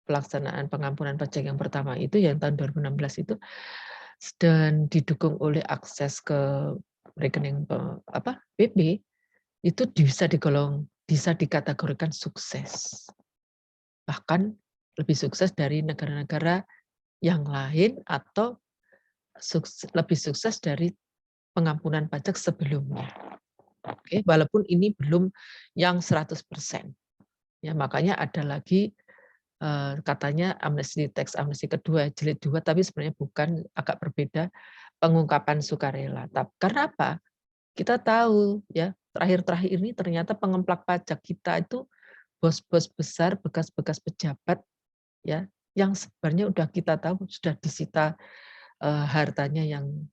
pelaksanaan pengampunan pajak yang pertama itu yang tahun 2016 itu dan didukung oleh akses ke rekening BP itu bisa dikategorikan sukses. Bahkan lebih sukses dari negara-negara yang lain atau lebih sukses dari pengampunan pajak sebelumnya. Oke, walaupun ini belum yang 100%. Ya, makanya ada lagi katanya amnesti teks amnesti kedua jilid 2, tapi sebenarnya bukan, agak berbeda, pengungkapan sukarela. Karena apa? Kita tahu ya, terakhir-terakhir ini ternyata pengemplak pajak kita itu bos-bos besar, bekas-bekas pejabat ya, yang sebenarnya udah kita tahu sudah disita hartanya yang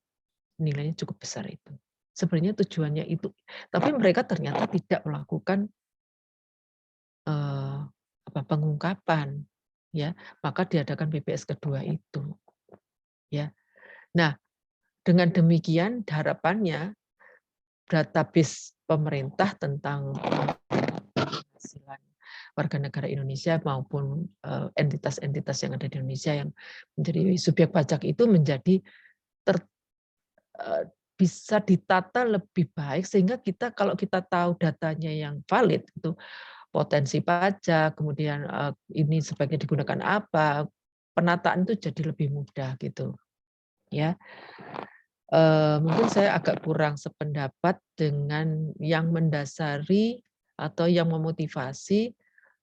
nilainya cukup besar itu. Sebenarnya tujuannya itu, tapi mereka ternyata tidak melakukan pengungkapan, ya, maka diadakan BPS kedua itu, ya. Nah, dengan demikian harapannya database pemerintah tentang penghasilan warga negara Indonesia maupun entitas-entitas yang ada di Indonesia yang menjadi subjek pajak itu menjadi bisa ditata lebih baik sehingga kita kalau kita tahu datanya yang valid itu potensi pajak, kemudian ini sebaiknya digunakan apa, penataan itu jadi lebih mudah gitu, ya. Mungkin saya agak kurang sependapat dengan yang mendasari atau yang memotivasi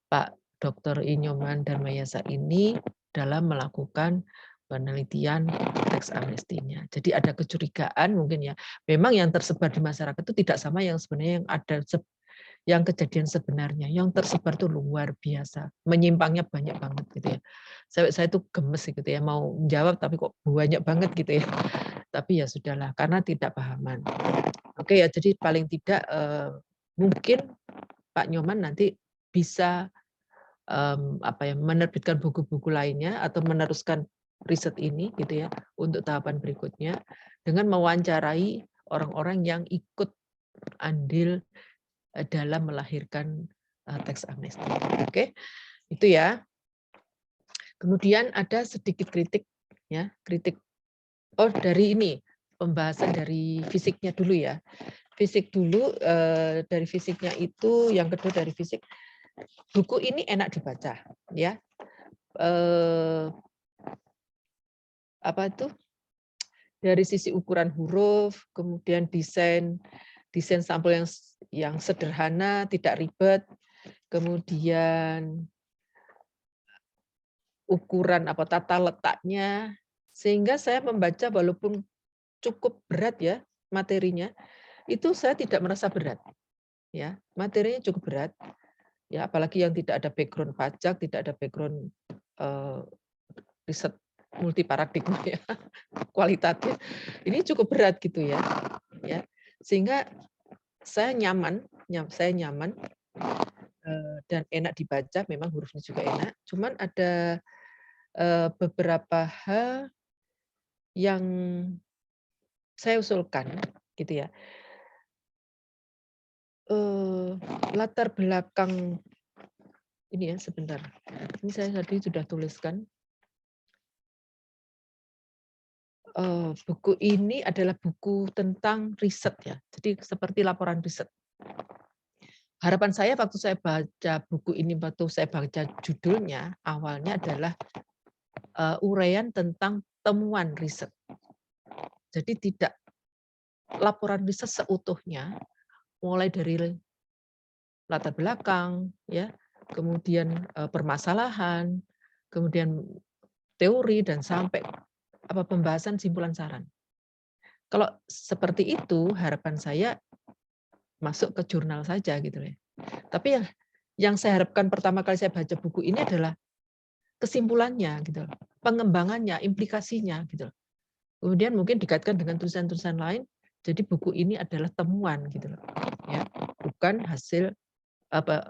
Pak Dr. Inyoman Darmayasa ini dalam melakukan penelitian teks amnestinya. Jadi ada kecurigaan mungkin ya. Memang yang tersebar di masyarakat itu tidak sama yang sebenarnya yang ada yang kejadian sebenarnya. Yang tersebar itu luar biasa. Menyimpangnya banyak banget gitu ya. Saya tuh gemes gitu ya, mau menjawab tapi kok banyak banget gitu ya. Tapi ya sudahlah karena tidak pahaman. Oke ya, jadi paling tidak mungkin Pak Nyoman nanti bisa menerbitkan buku-buku lainnya atau meneruskan riset ini gitu ya untuk tahapan berikutnya dengan mewawancarai orang-orang yang ikut andil dalam melahirkan teks amnesti. Oke, itu ya. Kemudian ada sedikit kritik ya, kritik dari ini pembahasan dari fisiknya dulu ya. Fisik dulu, dari fisiknya itu yang kedua dari fisik. Buku ini enak dibaca ya. Apa itu? Dari sisi ukuran huruf, kemudian desain sampel yang sederhana, tidak ribet, kemudian ukuran tata letaknya Sehingga saya membaca walaupun cukup berat ya materinya, itu saya tidak merasa berat. Ya, materinya cukup berat. Ya, apalagi yang tidak ada background pajak, tidak ada background riset multi paradigma ya, kualitatif. Ini cukup berat gitu ya. Ya. Sehingga saya nyaman dan enak dibaca, memang hurufnya juga enak. Cuman ada beberapa hal yang saya usulkan gitu ya. Latar belakang ini ya, sebentar. Ini saya tadi sudah tuliskan. Buku ini adalah buku tentang riset ya. Jadi seperti laporan riset. Harapan saya waktu saya baca buku ini, waktu saya baca judulnya, awalnya adalah uraian tentang temuan riset. Jadi tidak laporan riset seutuhnya, mulai dari latar belakang, ya, kemudian permasalahan, kemudian teori, dan sampai pembahasan simpulan saran. Kalau seperti itu, harapan saya masuk ke jurnal saja gitu ya. Tapi yang saya harapkan pertama kali saya baca buku ini adalah kesimpulannya gitu, pengembangannya, implikasinya gitu. Kemudian mungkin dikaitkan dengan tulisan-tulisan lain. Jadi buku ini adalah temuan gitu loh, ya, bukan hasil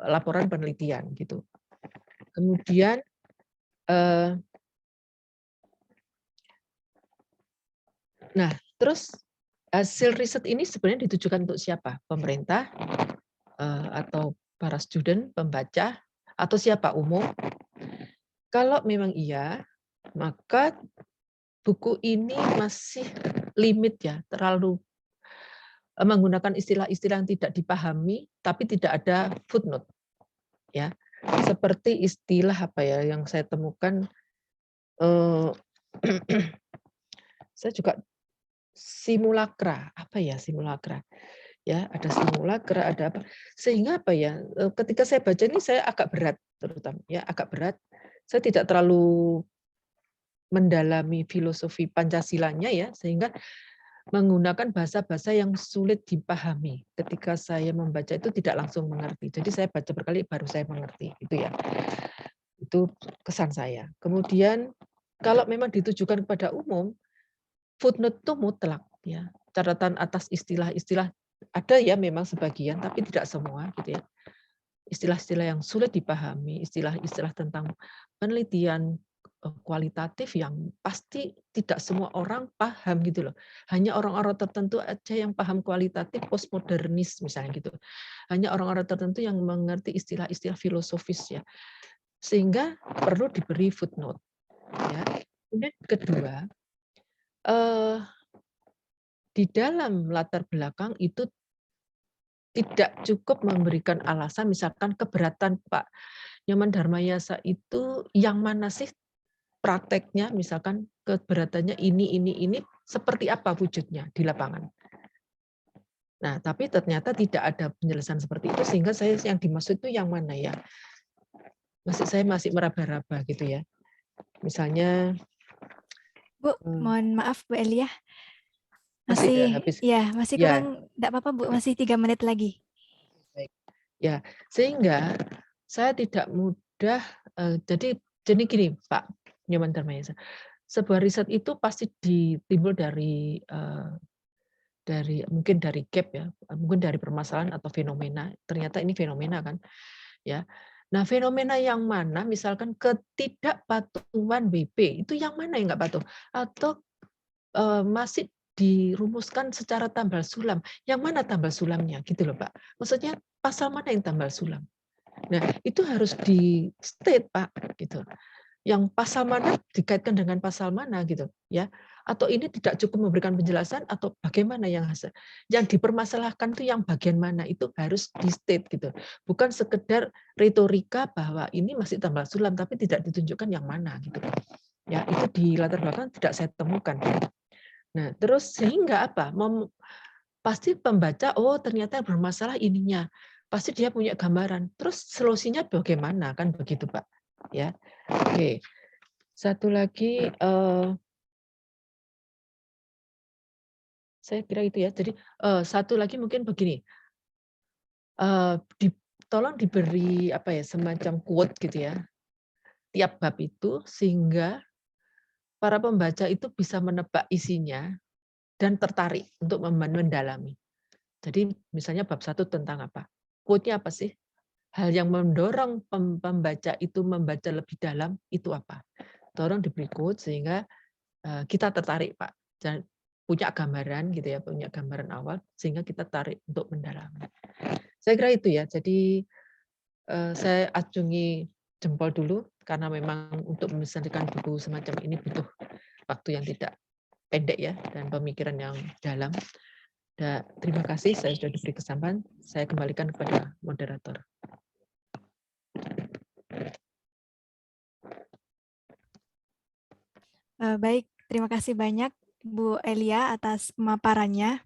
laporan penelitian gitu. Kemudian nah, terus hasil riset ini sebenarnya ditujukan untuk siapa? Pemerintah atau para student, pembaca, atau siapa, umum? Kalau memang iya, maka buku ini masih limit ya, terlalu menggunakan istilah-istilah yang tidak dipahami, tapi tidak ada footnote. Ya, seperti istilah apa ya yang saya temukan, saya juga simulakra, apa ya simulakra? Ya, ada simulakra, ada apa? Sehingga apa ya? Ketika saya baca ini saya agak berat, terutama ya agak berat. Saya tidak terlalu mendalami filosofi Pancasilanya ya, sehingga menggunakan bahasa-bahasa yang sulit dipahami. Ketika saya membaca itu tidak langsung mengerti. Jadi saya baca berkali baru saya mengerti, itu ya. Itu kesan saya. Kemudian kalau memang ditujukan kepada umum, footnote itu mutlak ya. Catatan atas istilah-istilah ada ya memang sebagian tapi tidak semua gitu ya. Istilah-istilah yang sulit dipahami, istilah-istilah tentang penelitian kualitatif yang pasti tidak semua orang paham gitu loh. Hanya orang-orang tertentu aja yang paham kualitatif, postmodernis misalnya gitu. Hanya orang-orang tertentu yang mengerti istilah-istilah filosofis ya. Sehingga perlu diberi footnote. Ya. Kemudian kedua, di dalam latar belakang itu tidak cukup memberikan alasan, misalkan keberatan Pak Nyoman Dharmayasa itu yang mana sih prakteknya, misalkan keberatannya ini, seperti apa wujudnya di lapangan. Nah, tapi ternyata tidak ada penjelasan seperti itu, sehingga saya yang dimaksud itu yang mana ya? Saya masih meraba-raba gitu ya. Misalnya, Bu, mohon maaf Bu Elia. masih Masih ya, kurang, enggak apa-apa Bu, masih 3 menit lagi. Baik. Ya, sehingga saya tidak mudah, jadi gini Pak Nyoman Dharmayasa, sebuah riset itu pasti timbul dari mungkin dari gap ya, mungkin dari permasalahan atau fenomena. Ternyata ini fenomena kan, ya. Nah, fenomena yang mana, misalkan ketidakpatuhan WP, itu yang mana yang nggak patuh? Atau masih dirumuskan secara tambal sulam. Yang mana tambal sulamnya gitu loh, Pak. Maksudnya pasal mana yang tambal sulam? Nah, itu harus di state, Pak, gitu. Yang pasal mana dikaitkan dengan pasal mana gitu, ya. Atau ini tidak cukup memberikan penjelasan atau bagaimana yang dipermasalahkan itu yang bagian mana, itu harus di state gitu. Bukan sekedar retorika bahwa ini masih tambal sulam tapi tidak ditunjukkan yang mana gitu. Ya, itu di latar belakang tidak saya temukan. Nah, terus sehingga apa? Pasti pembaca, oh ternyata bermasalah ininya. Pasti dia punya gambaran. Terus solusinya bagaimana? Kan begitu, Pak. Ya. Oke. Satu lagi, Saya kira itu ya. Jadi satu lagi mungkin begini, tolong diberi apa ya, semacam quote gitu ya, tiap bab itu sehingga para pembaca itu bisa menebak isinya dan tertarik untuk mendalami. Jadi misalnya bab 1 tentang apa? Quote-nya apa sih? Hal yang mendorong pembaca itu membaca lebih dalam itu apa? Tolong diberi quote sehingga kita tertarik, Pak. Dan punya gambaran gitu ya, punya gambaran awal sehingga kita tarik untuk mendalami. Saya kira itu ya. Jadi saya acungi jempol dulu karena memang untuk menyelesaikan buku semacam ini butuh waktu yang tidak pendek ya dan pemikiran yang dalam. Dan terima kasih saya sudah diberi kesempatan. Saya kembalikan kepada moderator. Baik, terima kasih banyak Bu Elia atas pemaparannya.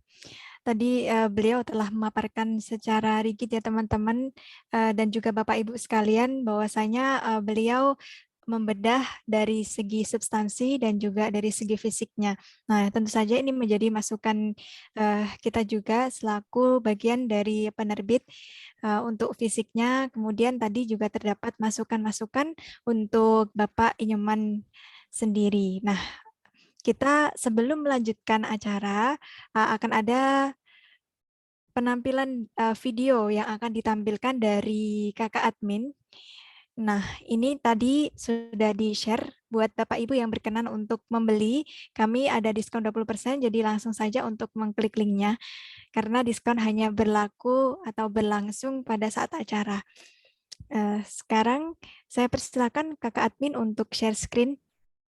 Tadi beliau telah memaparkan secara rigid ya teman-teman dan juga Bapak Ibu sekalian bahwasanya beliau membedah dari segi substansi dan juga dari segi fisiknya. Nah, tentu saja ini menjadi masukan kita juga selaku bagian dari penerbit untuk fisiknya. Kemudian tadi juga terdapat masukan-masukan untuk Bapak Inyoman sendiri. Nah, kita sebelum melanjutkan acara akan ada penampilan video yang akan ditampilkan dari kakak admin. Nah, ini tadi sudah di-share buat Bapak Ibu yang berkenan untuk membeli. Kami ada diskon 20%, jadi langsung saja untuk mengklik linknya, karena diskon hanya berlaku atau berlangsung pada saat acara. Sekarang saya persilakan kakak admin untuk share screen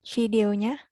videonya.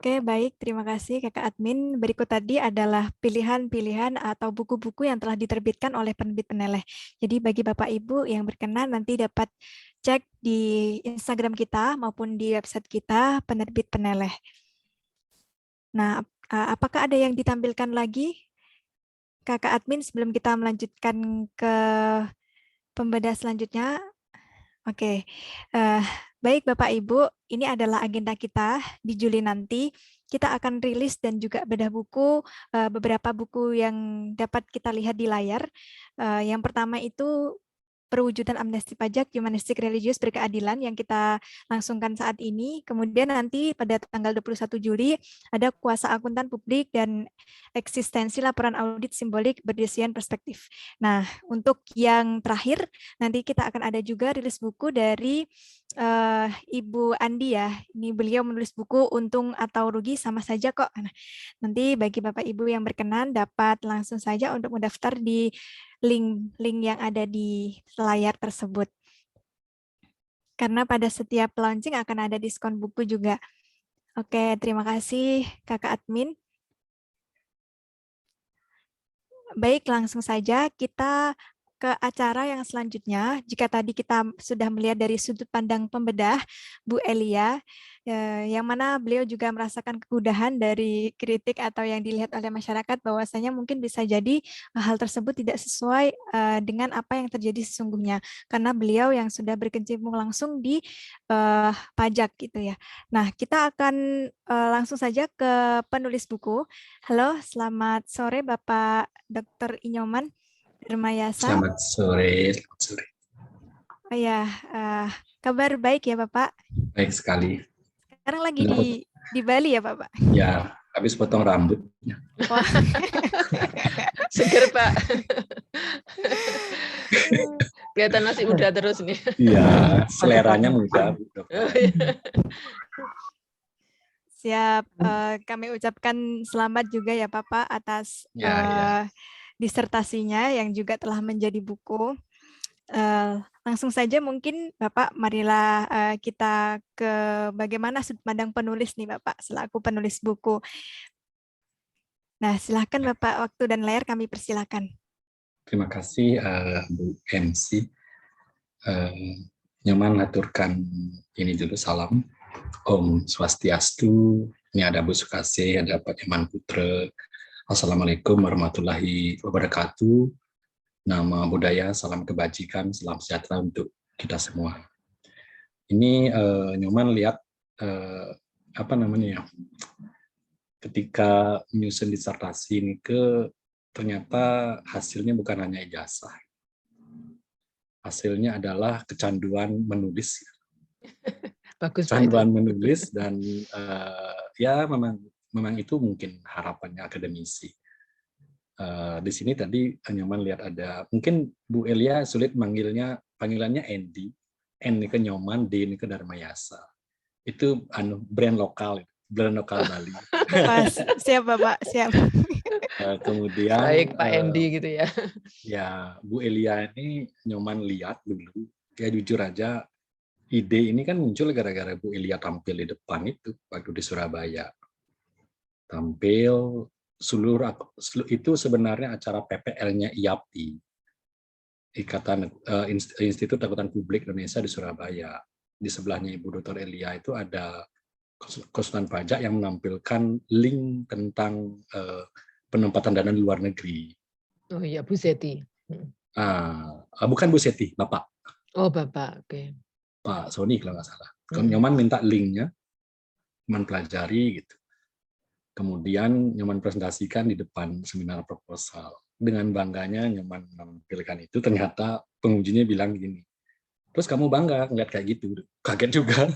Oke, baik. Terima kasih Kakak Admin. Berikut tadi adalah pilihan-pilihan atau buku-buku yang telah diterbitkan oleh penerbit Peneleh. Jadi bagi Bapak Ibu yang berkenan nanti dapat cek di Instagram kita maupun di website kita penerbit Peneleh. Nah, apakah ada yang ditampilkan lagi Kakak Admin sebelum kita melanjutkan ke pembedah selanjutnya? Oke, baik Bapak Ibu, ini adalah agenda kita di Juli nanti. Kita akan rilis dan juga bedah buku, beberapa buku yang dapat kita lihat di layar. Yang pertama itu perwujudan amnesti pajak, humanistik religius berkeadilan yang kita langsungkan saat ini. Kemudian nanti pada tanggal 21 Juli ada kuasa akuntan publik dan eksistensi laporan audit simbolik berdesian perspektif. Nah, untuk yang terakhir nanti kita akan ada juga rilis buku dari Ibu Andi ya. Ini beliau menulis buku Untung atau Rugi sama saja kok. Nah, nanti bagi Bapak Ibu yang berkenan dapat langsung saja untuk mendaftar di link yang ada di layar tersebut. Karena pada setiap launching akan ada diskon buku juga. Oke, terima kasih Kakak Admin. Baik, langsung saja kita ke acara yang selanjutnya. Jika tadi kita sudah melihat dari sudut pandang pembedah, Bu Elia, yang mana beliau juga merasakan kegudahan dari kritik atau yang dilihat oleh masyarakat bahwasanya mungkin bisa jadi hal tersebut tidak sesuai dengan apa yang terjadi sesungguhnya, karena beliau yang sudah berkecimpung langsung di pajak gitu ya. Nah, kita akan langsung saja ke penulis buku. Halo, selamat sore Bapak Dr. Inyoman Darmayasa. Selamat sore. Oh ya, kabar baik ya Bapak? Baik sekali. Sekarang lagi di Bali ya Bapak? Ya, habis potong rambutnya. Wah. Seger Pak. Kelihatan masih muda terus nih. Iya, seleranya muda, Bu Dokter. Siap, kami ucapkan selamat juga ya Bapak atas disertasinya yang juga telah menjadi buku. Langsung saja mungkin Bapak, marilah kita ke bagaimana sudut pandang penulis nih Bapak, selaku penulis buku. Nah, silakan Bapak, waktu dan layar kami persilakan. Terima kasih Bu MC. Nyoman aturkan ini dulu salam. Om Swastiastu. Ini ada Bu Sukasih, ada Pak Iman Putra. Assalamualaikum warahmatullahi wabarakatuh. Nama budaya, salam kebajikan, salam sejahtera untuk kita semua. Ini Nyoman lihat ketika menyusun disertasi ini ternyata hasilnya bukan hanya ijazah. Hasilnya adalah kecanduan menulis. Bagus, kecanduan menulis dan ya memang itu mungkin harapannya akademisi. Di sini tadi Nyoman lihat ada, mungkin Bu Elia sulit panggilannya Andy, N ini ke Nyoman, D ini ke Darmayasa. Itu brand lokal Bali. Siap Bapak, siap. Kemudian baik Pak Andy gitu ya. Ya, Bu Elia ini Nyoman lihat dulu, ya jujur aja ide ini kan muncul gara-gara Bu Elia tampil di depan itu waktu di Surabaya. Tampil itu sebenarnya acara PPL-nya IAPI, Ikatan Institut Akuntan Publik Indonesia di Surabaya. Di sebelahnya Ibu Dr. Elia itu ada konsultan pajak yang menampilkan link tentang penempatan dana di luar negeri. Oh iya, Bu Seti. Bukan Bu Seti, Bapak. Oh Bapak, oke. Pak Sony kalau nggak salah. Nyoman minta linknya, Nyoman pelajari gitu. Kemudian Nyoman presentasikan di depan seminar proposal. Dengan bangganya Nyoman menampilkan itu, ternyata pengujinya bilang gini, terus kamu bangga ngeliat kayak gitu? Kaget juga.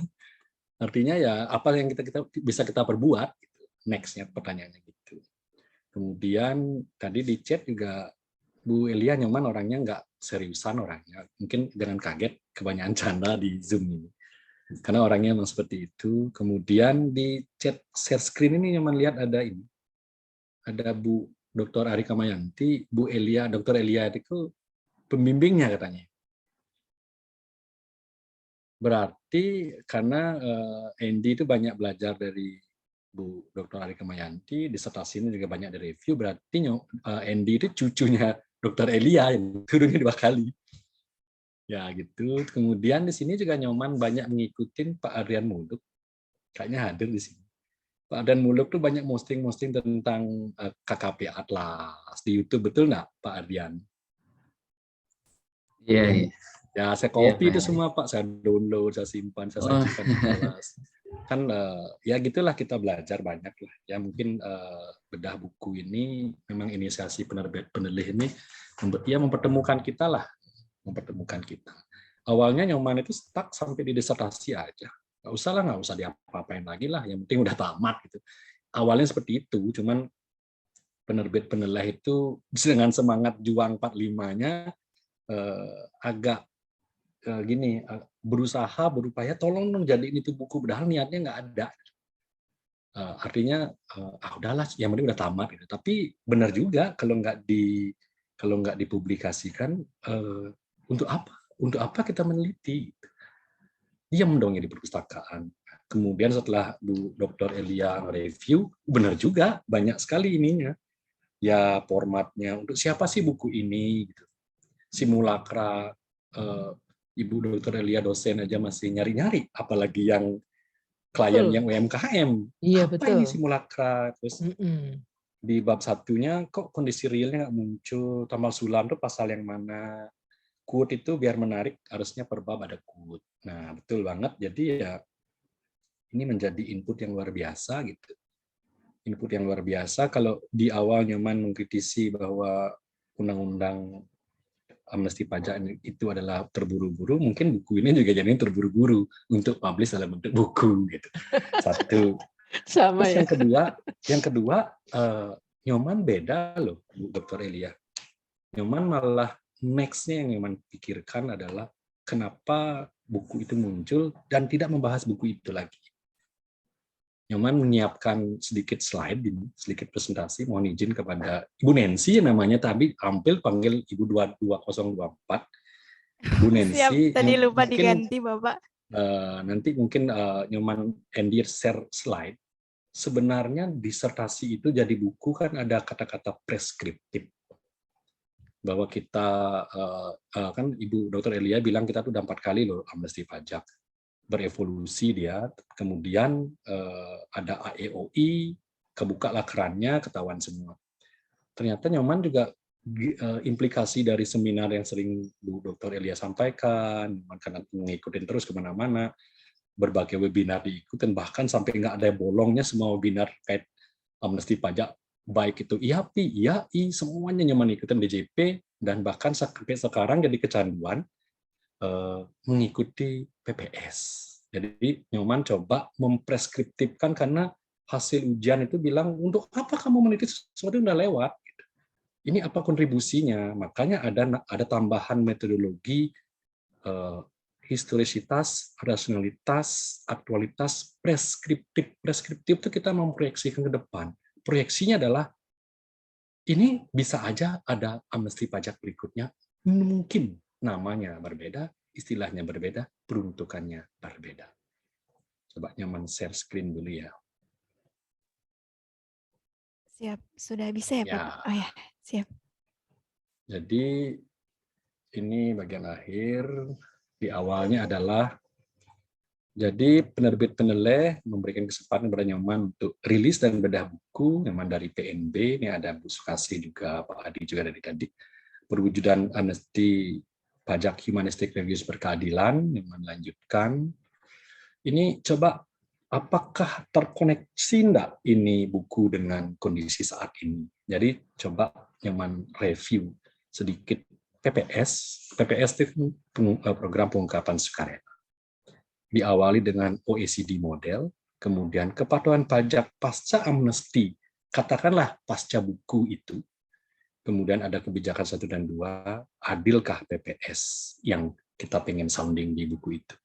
Artinya ya apa yang kita bisa kita perbuat, gitu. Next-nya pertanyaannya gitu. Kemudian tadi di chat juga Bu Elia Nyoman orangnya nggak seriusan orangnya. Mungkin jangan kaget kebanyakan canda di Zoom ini. Karena orangnya memang seperti itu. Kemudian di chat share screen ini Nyoman lihat ada ini. Ada Bu Dr. Arika Mayanti, Bu Elia, Dr. Elia itu pembimbingnya katanya. Berarti karena Andy itu banyak belajar dari Bu Dr. Arika Mayanti, disertasi ini juga banyak di review, berarti Andy itu cucunya Dr. Elia yang turunnya 2 kali. Ya gitu. Kemudian di sini juga Nyoman banyak mengikuti Pak Adrian Muluk. Kayaknya hadir di sini. Pak Adrian Muluk tuh banyak posting tentang KKP Atlas di YouTube, betul nggak Pak Adrian? Iya. Ya, saya copy itu semua Pak, saya download, saya simpan, saya sajikan di kelas. Kan ya gitulah kita belajar banyak lah. Ya mungkin bedah buku ini memang inisiasi penerbit penulis ini mempertemukan kita lah, mempertemukan kita. Awalnya Nyoman itu stuck sampai di disertasi aja. Nggak usah diapa-apain lagi lah, yang penting udah tamat gitu. Awalnya seperti itu, cuman penerbit penulis itu dengan semangat juang 45-nya agak berupaya tolong dong jadiin itu buku, padahal niatnya nggak ada. Artinya udahlah yang penting udah tamat gitu. Tapi benar juga kalau nggak dipublikasikan, untuk apa kita meneliti? Diam dong ya di perpustakaan. Kemudian setelah Bu Dr. Elia review, benar juga banyak sekali ininya. Ya formatnya untuk siapa sih buku ini gitu. simulakra Ibu Dr. Elia dosen aja masih nyari-nyari, apalagi yang klien Betul. yang UMKM. Iya, Apa betul. ini simulakra? Terus di bab satunya kok kondisi realnya nggak muncul, tambal sulam tuh pasal yang mana, quote itu biar menarik harusnya per bab ada quote. Nah, betul banget. Jadi ya ini menjadi input yang luar biasa gitu. Input yang luar biasa. Kalau di awal Nyoman mengkritisi bahwa undang-undang amnesti pajak itu adalah terburu-buru, mungkin buku ini juga jadi terburu-buru untuk publish dalam bentuk buku gitu. Satu. Sama Terus ya. yang kedua Nyoman beda loh, Bu Dr. Elia. Nyoman malah next-nya yang Nyoman pikirkan adalah kenapa buku itu muncul dan tidak membahas buku itu lagi. Nyoman menyiapkan sedikit slide, sedikit presentasi, mohon izin kepada Ibu Nancy namanya, tapi tampil panggil Ibu 2024. Ibu Nancy. Siap, tadi lupa mungkin, diganti Bapak. Nanti mungkin Nyoman Endir share slide. Sebenarnya disertasi itu jadi buku kan ada kata-kata preskriptif. Bahwa kita, kan Ibu Dr. Elia bilang kita tuh udah 4 kali loh amnesti pajak. Berevolusi dia, kemudian ada AEOI, kebukalah kerannya, ketahuan semua. Ternyata Nyoman juga implikasi dari seminar yang sering Bu Dr. Elia sampaikan, karena mengikutin terus kemana-mana, berbagai webinar diikutin, bahkan sampai nggak ada bolongnya semua webinar kait amnesti pajak, baik itu IAPI, IAI, semuanya Nyoman ikutin DJP, dan bahkan sampai sekarang jadi kecanduan mengikuti PPS. Jadi Nyoman coba mempreskriptifkan karena hasil ujian itu bilang untuk apa kamu meneliti sesuatu yang udah lewat. Ini apa kontribusinya? Makanya ada tambahan metodologi historisitas, rasionalitas, aktualitas, preskriptif. Preskriptif itu kita memproyeksikan ke depan. Proyeksinya adalah ini bisa aja ada amnesti pajak berikutnya, mungkin namanya berbeda, istilahnya berbeda, peruntukannya berbeda. Coba Nyoman share screen dulu ya. Siap, sudah bisa ya, Pak? Oh ya, siap. Jadi ini bagian akhir. Di awalnya adalah, jadi penerbit peneleh memberikan kesempatan kepada Nyoman untuk rilis dan bedah buku, Nyoman dari PNB, ini ada Bu Sukasi juga, Pak Adi juga dari tadi, perwujudan amnesti pajak humanistik religius berkeadilan, yang melanjutkan. Ini coba apakah terkoneksi enggak ini buku dengan kondisi saat ini. Jadi coba Nyoman review sedikit PPS. PPS itu program pengungkapan sukarela. Diawali dengan OECD model, kemudian kepatuhan pajak pasca amnesti, katakanlah pasca buku itu. Kemudian ada kebijakan 1 dan 2, adilkah PPS yang kita pengen sounding di buku itu.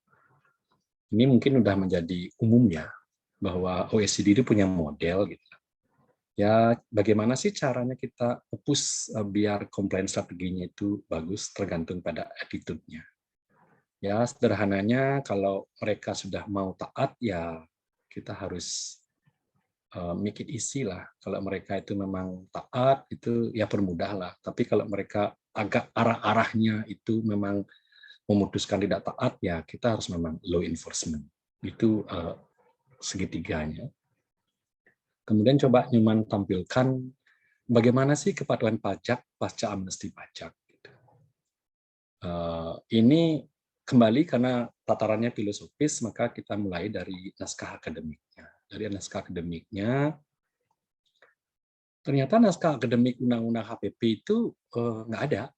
Ini mungkin udah menjadi umum ya, bahwa OECD itu punya model gitu. Ya, bagaimana sih caranya kita push biar compliance strateginya itu bagus, tergantung pada attitude-nya. Ya, sederhananya kalau mereka sudah mau taat, ya kita harus make it easy lah. Kalau mereka itu memang taat, itu ya permudahlah. Tapi kalau mereka agak arah-arahnya itu memang memutuskan tidak taat, ya kita harus memang law enforcement. Itu segitiganya. Kemudian coba Nyoman tampilkan bagaimana sih kepatuhan pajak pasca amnesti pajak. Ini kembali karena tatarannya filosofis, maka kita mulai dari naskah akademiknya. Dari naskah akademiknya, ternyata naskah akademik Undang-Undang HPP itu nggak ada.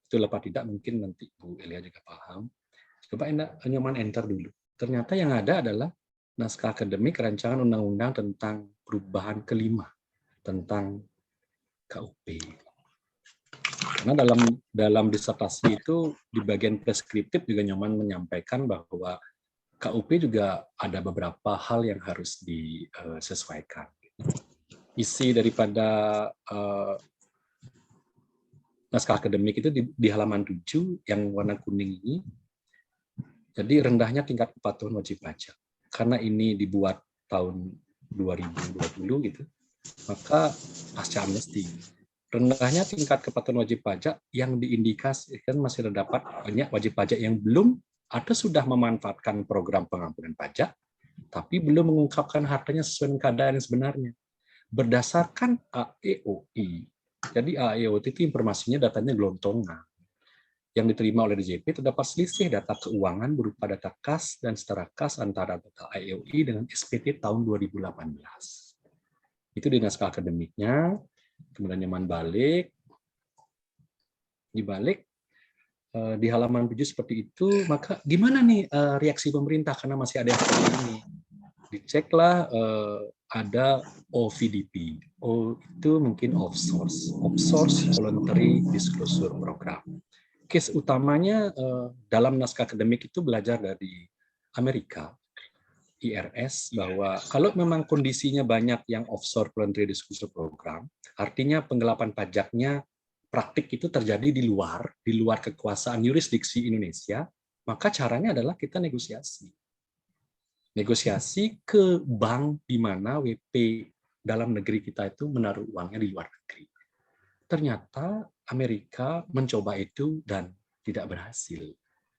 Itu lepas tidak mungkin nanti Bu Elia juga paham. Coba Nyoman enter dulu. Ternyata yang ada adalah naskah akademik rancangan undang-undang tentang perubahan kelima tentang KUP. Karena dalam disertasi itu di bagian preskriptif juga Nyoman menyampaikan bahwa KUP juga ada beberapa hal yang harus disesuaikan. Isi daripada naskah akademik itu di halaman 7 yang warna kuning ini. Jadi rendahnya tingkat kepatuhan wajib pajak. Karena ini dibuat tahun 2020 gitu, maka pasca amnesti rendahnya tingkat kepatuhan wajib pajak yang diindikasikan masih terdapat banyak wajib pajak yang belum atau sudah memanfaatkan program pengampunan pajak, tapi belum mengungkapkan hartanya sesuai dengan keadaan yang sebenarnya. Berdasarkan AEOI, jadi AEOI itu informasinya datanya gelontongan. Yang diterima oleh DJP terdapat selisih data keuangan berupa data kas dan setara kas antara data AEOI dengan SPT tahun 2018. Itu di naskah akademiknya. Kemudian nyaman balik, dibalik di halaman 7 seperti itu, maka gimana nih reaksi pemerintah karena masih ada yang seperti ini? Diceklah ada OVDP, itu mungkin offsource voluntary disclosure program. Case utamanya dalam naskah akademik itu belajar dari Amerika, IRS, bahwa kalau memang kondisinya banyak yang offshore voluntary disclosure program, artinya penggelapan pajaknya praktik itu terjadi di luar kekuasaan yurisdiksi Indonesia, maka caranya adalah kita negosiasi ke bank di mana WP dalam negeri kita itu menaruh uangnya di luar negeri. Ternyata Amerika mencoba itu dan tidak berhasil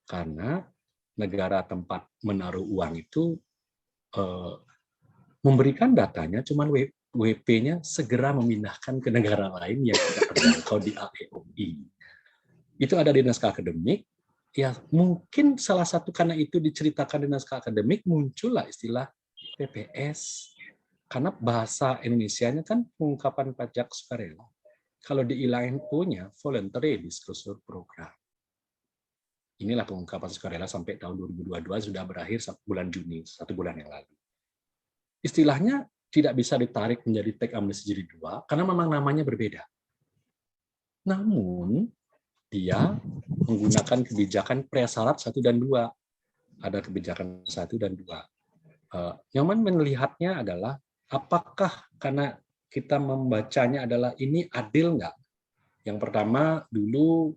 karena negara tempat menaruh uang itu memberikan datanya, cuman WP-nya segera memindahkan ke negara lain yang tidak terjangkau di AEOI. Itu ada di naskah akademik. Ya, mungkin salah satu karena itu diceritakan di naskah akademik, muncullah istilah PPS. Karena bahasa Indonesianya kan pengungkapan pajak sukarela. Kalau di ILANO-nya, Voluntary Disclosure Program. Inilah pengungkapan sukarela sampai tahun 2022 sudah berakhir bulan Juni, 1 bulan yang lalu. Istilahnya tidak bisa ditarik menjadi teks amnesti jilid 2 karena memang namanya berbeda. Namun dia menggunakan kebijakan prasyarat 1 dan 2. Ada kebijakan 1 dan 2. Nyoman melihatnya adalah apakah karena kita membacanya adalah ini adil nggak? Yang pertama dulu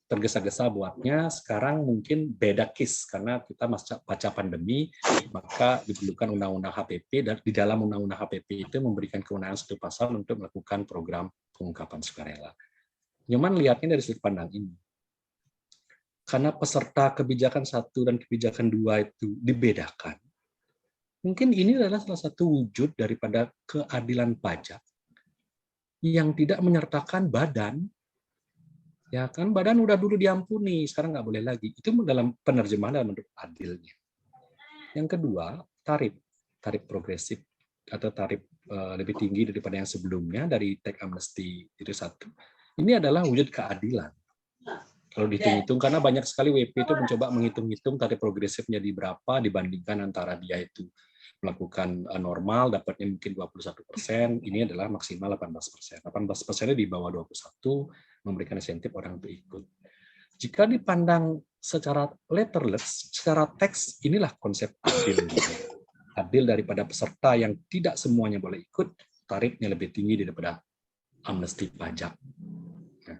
tergesa-gesa buatnya, sekarang mungkin beda case karena kita pasca pandemi, maka diperlukan undang-undang HPP, dan di dalam undang-undang HPP itu memberikan kewenangan 1 pasal untuk melakukan program pengungkapan sukarela. Nyoman lihatnya dari sudut pandang ini. Karena peserta kebijakan 1 dan kebijakan 2 itu dibedakan, mungkin ini adalah salah satu wujud daripada keadilan pajak yang tidak menyertakan badan. Ya kan, badan udah dulu diampuni, sekarang nggak boleh lagi. Itu dalam penerjemahan dalam bentuk adilnya. Yang kedua, tarif progresif atau tarif lebih tinggi daripada yang sebelumnya dari teks amnesti itu 1. Ini adalah wujud keadilan. Kalau dihitung-hitung, karena banyak sekali WP itu mencoba menghitung-hitung tarif progresifnya di berapa dibandingkan antara dia itu melakukan normal dapatnya mungkin 21%, ini adalah maksimal 18%. 18%-nya di bawah 21 memberikan insentif orang untuk ikut. Jika dipandang secara letterless, secara teks, inilah konsep adil. Adil daripada peserta yang tidak semuanya boleh ikut, tarifnya lebih tinggi daripada amnesti pajak. Nah,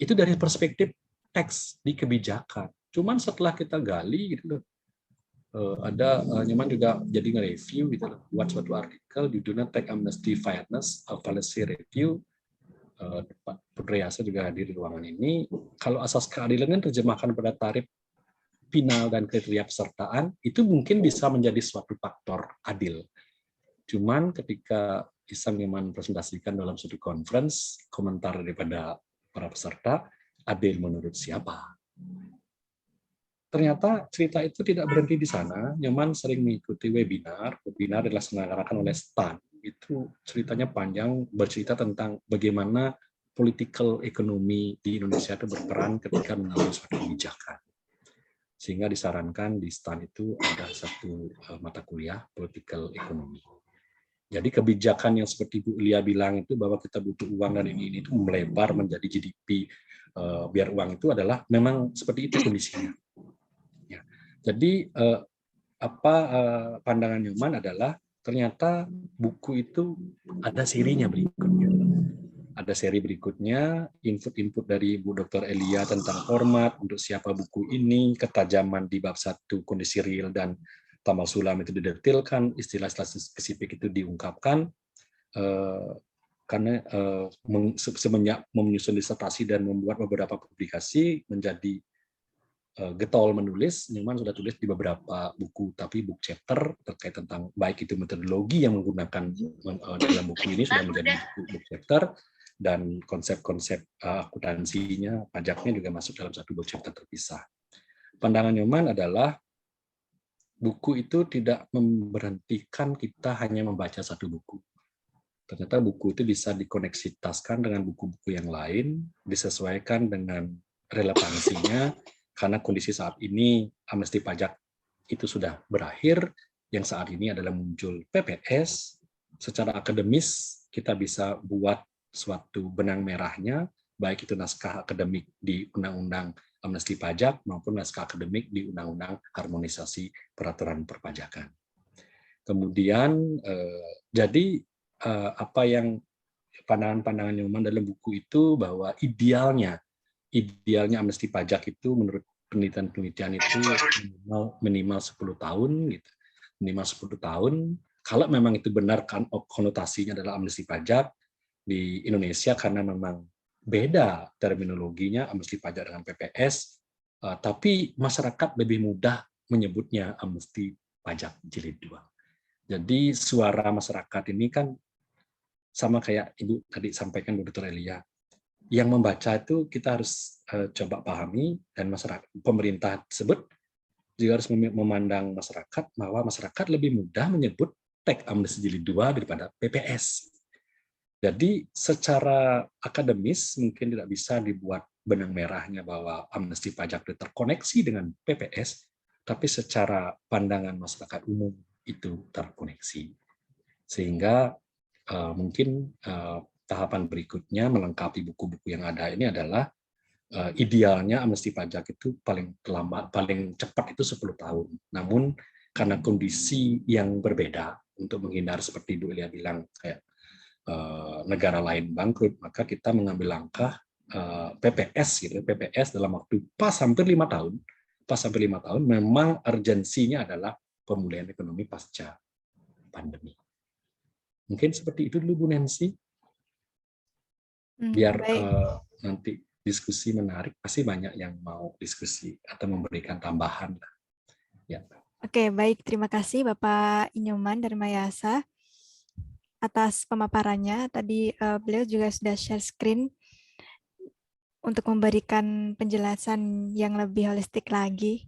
itu dari perspektif teks di kebijakan. Cuman setelah kita gali, gitu, ada Nyoman juga jadi nge-review, gitu, buat suatu artikel judulnya Tax Amnesty Fairness, a Policy Review. Pak Pudriasa juga hadir di ruangan ini. Kalau asas keadilan kan terjemahkan pada tarif final dan kriteria pesertaan, itu mungkin bisa menjadi suatu faktor adil. Cuman ketika Isang Nyoman presentasikan dalam suatu conference, komentar daripada para peserta, adil menurut siapa? Ternyata cerita itu tidak berhenti di sana. Nyoman sering mengikuti webinar. Webinar adalah diselenggarakan oleh STAN. Itu ceritanya panjang, bercerita tentang bagaimana political economy di Indonesia itu berperan ketika mengambil suatu kebijakan. Sehingga disarankan di STAN itu ada satu mata kuliah political economy. Jadi kebijakan yang seperti Bu Lia bilang itu bahwa kita butuh uang dan ini itu melebar menjadi GDP biar uang itu adalah memang seperti itu kondisinya. Ya. Jadi pandangan Nyoman adalah ternyata buku itu ada serinya berikutnya. Ada seri berikutnya, input-input dari Bu Dr. Elia tentang format, untuk siapa buku ini, ketajaman di bab 1, kondisi real dan tamal sulam itu didetilkan, istilah-istilah spesifik itu diungkapkan, karena semenjak menyusun disertasi dan membuat beberapa publikasi menjadi getol menulis, Newman sudah tulis di beberapa buku, tapi book chapter terkait tentang baik itu metodologi yang menggunakan dalam buku ini sudah menjadi book chapter, dan konsep-konsep akuntansinya, pajaknya juga masuk dalam satu book chapter terpisah. Pandangan Newman adalah buku itu tidak memberhentikan kita hanya membaca satu buku. Ternyata buku itu bisa dikoneksitaskan dengan buku-buku yang lain, disesuaikan dengan relevansinya, karena kondisi saat ini amnesti pajak itu sudah berakhir, yang saat ini adalah muncul PPS. Secara akademis kita bisa buat suatu benang merahnya, baik itu naskah akademik di Undang-Undang Amnesti Pajak maupun naskah akademik di Undang-Undang Harmonisasi Peraturan Perpajakan. Kemudian jadi apa yang pandangan-pandangan Newman dalam buku itu bahwa idealnya amnesti pajak itu menurut penelitian itu minimal 10 tahun gitu. Minimal 10 tahun. Kalau memang itu benar kan konotasinya adalah amnesti pajak di Indonesia, karena memang beda terminologinya amnesti pajak dengan PPS, tapi masyarakat lebih mudah menyebutnya amnesti pajak jilid 2. Jadi suara masyarakat ini kan sama kayak Ibu tadi sampaikan, Dr. Elia. Yang membaca itu kita harus coba pahami, dan masyarakat, pemerintah tersebut juga harus memandang masyarakat bahwa masyarakat lebih mudah menyebut teks amnesti jilid 2 daripada PPS. Jadi secara akademis mungkin tidak bisa dibuat benang merahnya bahwa amnesti pajak itu terkoneksi dengan PPS, tapi secara pandangan masyarakat umum itu terkoneksi. Sehingga mungkin tahapan berikutnya melengkapi buku-buku yang ada ini adalah idealnya amnesti pajak itu paling cepat itu 10 tahun. Namun karena kondisi yang berbeda, untuk menghindar seperti Bu Elia bilang kayak negara lain bangkrut, maka kita mengambil langkah PPS gitu. PPS dalam waktu pas hampir 5 tahun. Pas sampai 5 tahun memang urgensinya adalah pemulihan ekonomi pasca pandemi. Mungkin seperti itu dulu Bu Nancy. Biar nanti diskusi menarik, pasti banyak yang mau diskusi atau memberikan tambahan. Ya. Oke, baik. Terima kasih Bapak Newman dari Mayasa atas pemaparannya. Tadi beliau juga sudah share screen untuk memberikan penjelasan yang lebih holistik lagi.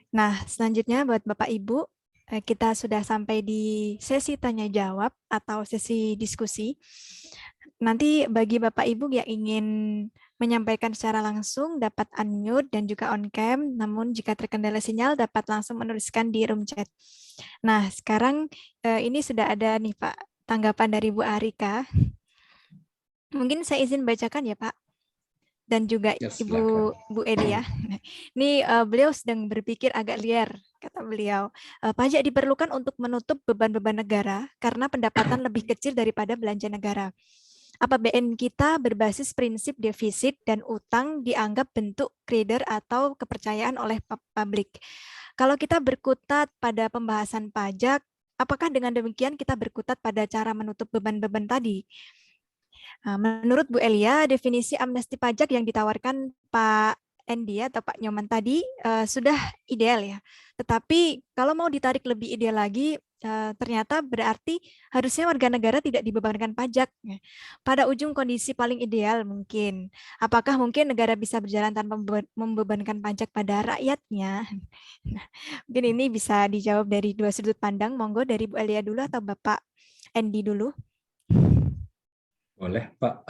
Nah, selanjutnya buat Bapak Ibu, kita sudah sampai di sesi tanya jawab atau sesi diskusi. Nanti bagi Bapak Ibu yang ingin menyampaikan secara langsung dapat unmute dan juga on cam, namun jika terkendala sinyal dapat langsung menuliskan di room chat. Nah, sekarang ini sudah ada nih Pak tanggapan dari Bu Arika. Mungkin saya izin bacakan ya Pak. Dan juga Bu Elia. Ini beliau sedang berpikir agak liar, kata beliau. Pajak diperlukan untuk menutup beban-beban negara karena pendapatan lebih kecil daripada belanja negara. APBN kita berbasis prinsip defisit dan utang dianggap bentuk kredit atau kepercayaan oleh publik. Kalau kita berkutat pada pembahasan pajak, apakah dengan demikian kita berkutat pada cara menutup beban-beban tadi? Menurut Bu Elia, definisi amnesti pajak yang ditawarkan Pak Endi atau Pak Nyoman tadi sudah ideal ya. Tetapi kalau mau ditarik lebih ideal lagi, ternyata berarti harusnya warga negara tidak dibebankan pajak. Pada ujung kondisi paling ideal mungkin. Apakah mungkin negara bisa berjalan tanpa membebankan pajak pada rakyatnya? Mungkin ini bisa dijawab dari dua sudut pandang. Monggo dari Bu Elia dulu atau Bapak Endi dulu. Boleh Pak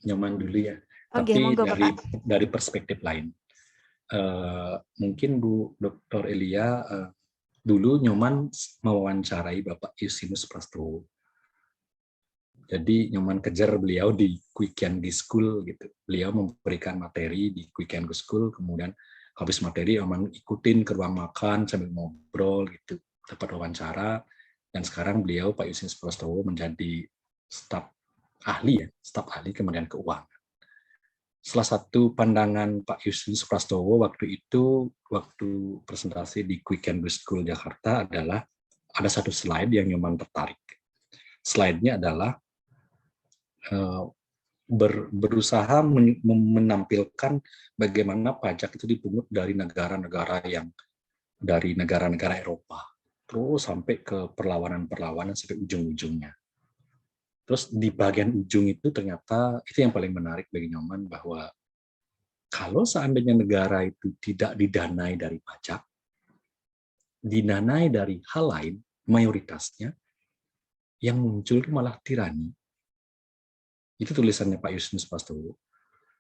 Nyoman dulu ya. Oke, tapi monggo, dari perspektif lain. Mungkin Bu Dr. Elia dulu Nyoman mewawancarai Bapak Yusinus Prastowo. Jadi Nyoman kejar beliau di Quick and Go School gitu. Beliau memberikan materi di Quick and Go School, kemudian habis materi Nyoman ikutin ke ruang makan sambil ngobrol gitu, dapat wawancara, dan sekarang beliau Pak Yusinus Prastowo menjadi staf ahli Kementerian Keuangan. Salah satu pandangan Pak Yusinus Prastowo waktu presentasi di Quick and Go School Jakarta adalah ada satu slide yang Nyoman tertarik. Slide-nya adalah berusaha menampilkan bagaimana pajak itu dipungut dari negara-negara Eropa, terus sampai ke perlawanan sampai ujung-ujungnya. Terus di bagian ujung itu ternyata itu yang paling menarik bagi Nyoman, bahwa kalau seandainya negara itu tidak didanai dari pajak, didanai dari hal lain, mayoritasnya yang muncul malah tirani. Itu tulisannya Pak Justinus Prastowo.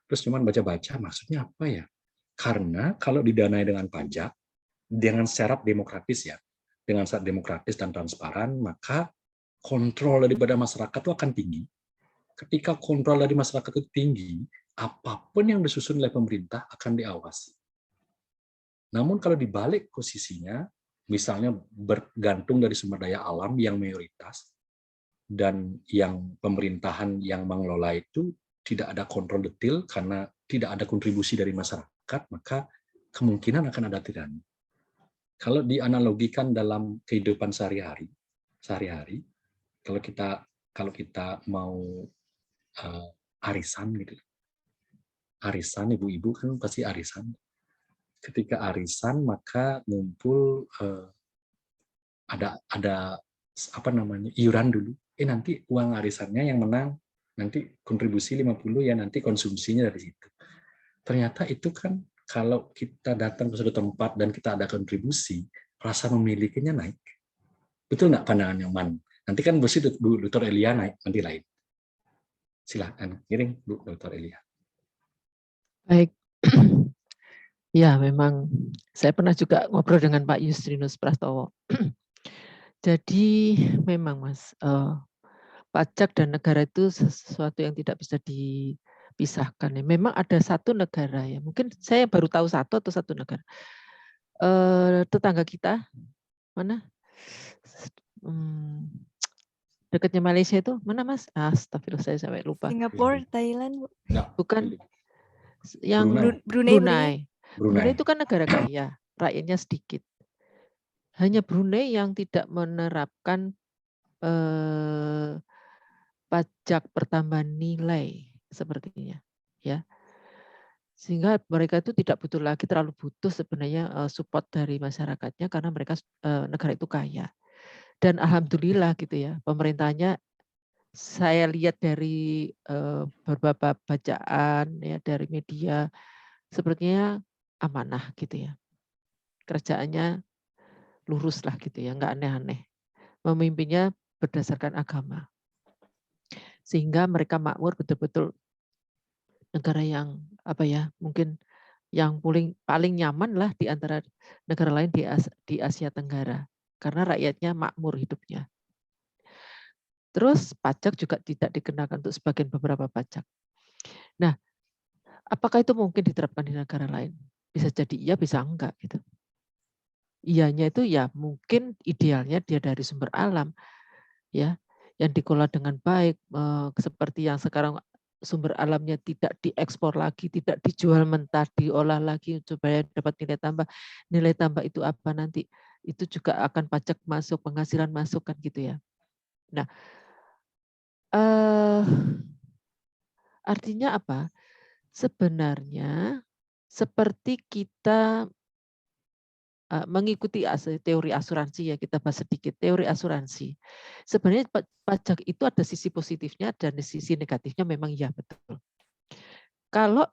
Terus Nyoman baca-baca, maksudnya apa ya? Karena kalau didanai dengan pajak, dengan syarat demokratis ya, dengan syarat demokratis dan transparan, maka kontrol daripada masyarakat itu akan tinggi. Ketika kontrol dari masyarakat itu tinggi, apapun yang disusun oleh pemerintah akan diawasi. Namun kalau dibalik posisinya, misalnya bergantung dari sumber daya alam yang mayoritas, dan yang pemerintahan yang mengelola itu tidak ada kontrol detail karena tidak ada kontribusi dari masyarakat, maka kemungkinan akan ada tirani. Kalau dianalogikan dalam kehidupan sehari-hari, kalau kita mau arisan gitu, arisan ibu-ibu kan pasti arisan. Ketika arisan maka ngumpul ada apa namanya iuran dulu. Nanti uang arisannya yang menang nanti kontribusi 50 ya, nanti konsumsinya dari situ. Ternyata itu kan kalau kita datang ke suatu tempat dan kita ada kontribusi, rasa memilikinya naik. Betul nggak pandangan Nyoman? Nanti kan Bu Dr. Elia naik, nanti lain. Silahkan, kirim Bu Dr. Elia. Baik. Ya, memang saya pernah juga ngobrol dengan Pak Justinus Prastowo. Jadi memang Mas, pajak dan negara itu sesuatu yang tidak bisa dipisahkan. Ya. Memang ada satu negara ya, mungkin saya baru tahu satu atau satu negara. Tetangga kita, mana? Dekatnya Malaysia itu, mana Mas? Astagfirullah, saya sampai lupa. Singapura, Thailand, Bu. Bukan. Yang Brunei. Brunei itu kan negara kaya, rakyatnya sedikit. Hanya Brunei yang tidak menerapkan pajak pertambahan nilai sepertinya, ya. Sehingga mereka itu tidak terlalu butuh sebenarnya support dari masyarakatnya karena mereka negara itu kaya. Dan alhamdulillah gitu ya, pemerintahnya saya lihat dari beberapa bacaan ya dari media sepertinya amanah gitu ya. Kerjaannya lurus lah gitu ya, nggak aneh-aneh. Memimpinnya berdasarkan agama. Sehingga mereka makmur betul-betul negara yang apa ya, mungkin yang paling nyaman lah di antara negara lain di Asia Tenggara. Karena rakyatnya makmur hidupnya. Terus pajak juga tidak dikenakan untuk sebagian beberapa pajak. Nah, apakah itu mungkin diterapkan di negara lain? Bisa jadi iya, bisa enggak gitu. Iyanya itu ya mungkin idealnya dia dari sumber alam ya yang dikelola dengan baik seperti yang sekarang sumber alamnya tidak diekspor lagi, tidak dijual mentah, diolah lagi supaya dapat nilai tambah. Nilai tambah itu apa nanti? Itu juga akan pajak masuk, penghasilan masuk kan gitu ya. Nah, artinya apa? Sebenarnya seperti kita mengikuti teori asuransi ya, kita bahas sedikit teori asuransi. Sebenarnya pajak itu ada sisi positifnya dan sisi negatifnya, memang ya betul. Kalau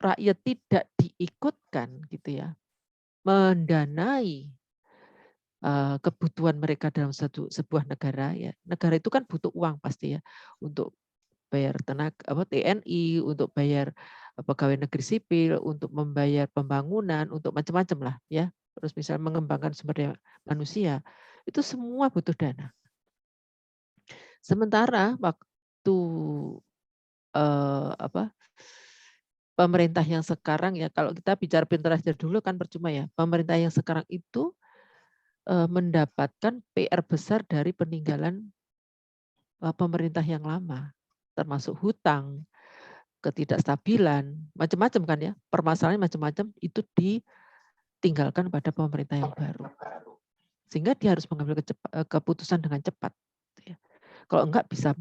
rakyat tidak diikutkan gitu ya, mendanai kebutuhan mereka dalam sebuah negara ya, negara itu kan butuh uang pasti ya untuk bayar TNI, untuk bayar pegawai negeri sipil, untuk membayar pembangunan, untuk macam-macam lah ya. Terus misalnya mengembangkan sumber daya manusia, itu semua butuh dana. Sementara waktu pemerintah yang sekarang ya, kalau kita bicara pintar dulu kan percuma ya. Pemerintah yang sekarang itu mendapatkan PR besar dari peninggalan pemerintah yang lama, termasuk hutang, ketidakstabilan, macam-macam kan ya, permasalahan macam-macam itu ditinggalkan pada pemerintah yang baru. Sehingga dia harus mengambil keputusan dengan cepat. Kalau enggak bisa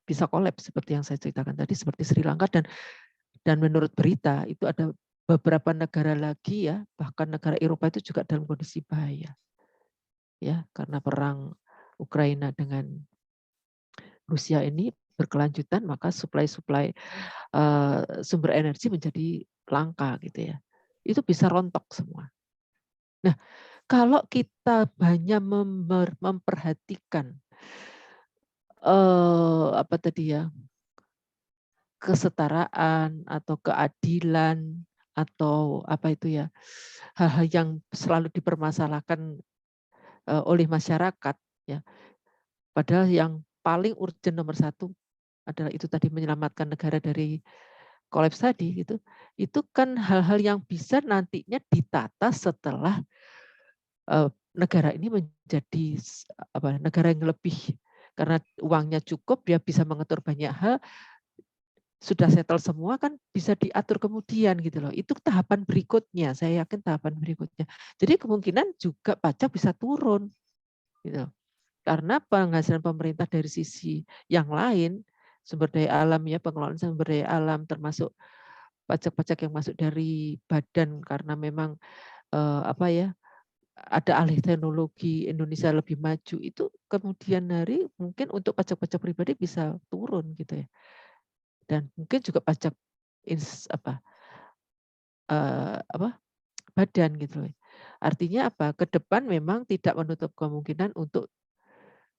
bisa kolaps seperti yang saya ceritakan tadi, seperti Sri Lanka, dan menurut berita itu ada beberapa negara lagi ya, bahkan negara Eropa itu juga dalam kondisi bahaya ya, karena perang Ukraina dengan Rusia ini berkelanjutan, maka suplai sumber energi menjadi langka gitu ya. Itu bisa rontok semua. Nah, kalau kita hanya memperhatikan apa tadi ya, kesetaraan atau keadilan atau apa itu ya, hal-hal yang selalu dipermasalahkan oleh masyarakat ya, padahal yang paling urgent nomor satu adalah itu tadi, menyelamatkan negara dari kolaps tadi gitu. Itu kan hal-hal yang bisa nantinya ditata setelah negara ini menjadi negara yang lebih, karena uangnya cukup, dia bisa mengatur banyak hal, sudah settle semua kan bisa diatur kemudian gitu loh. Itu tahapan berikutnya, saya yakin tahapan berikutnya. Jadi kemungkinan juga pajak bisa turun gitu. Karena penghasilan pemerintah dari sisi yang lain, sumber daya alam ya, pengelolaan sumber daya alam termasuk pajak-pajak yang masuk dari badan, karena memang apa ya, ada alih teknologi, Indonesia lebih maju, itu kemudian hari mungkin untuk pajak-pajak pribadi bisa turun gitu ya. Dan mungkin juga pajak badan gitu loh. Artinya apa? Ke depan memang tidak menutup kemungkinan untuk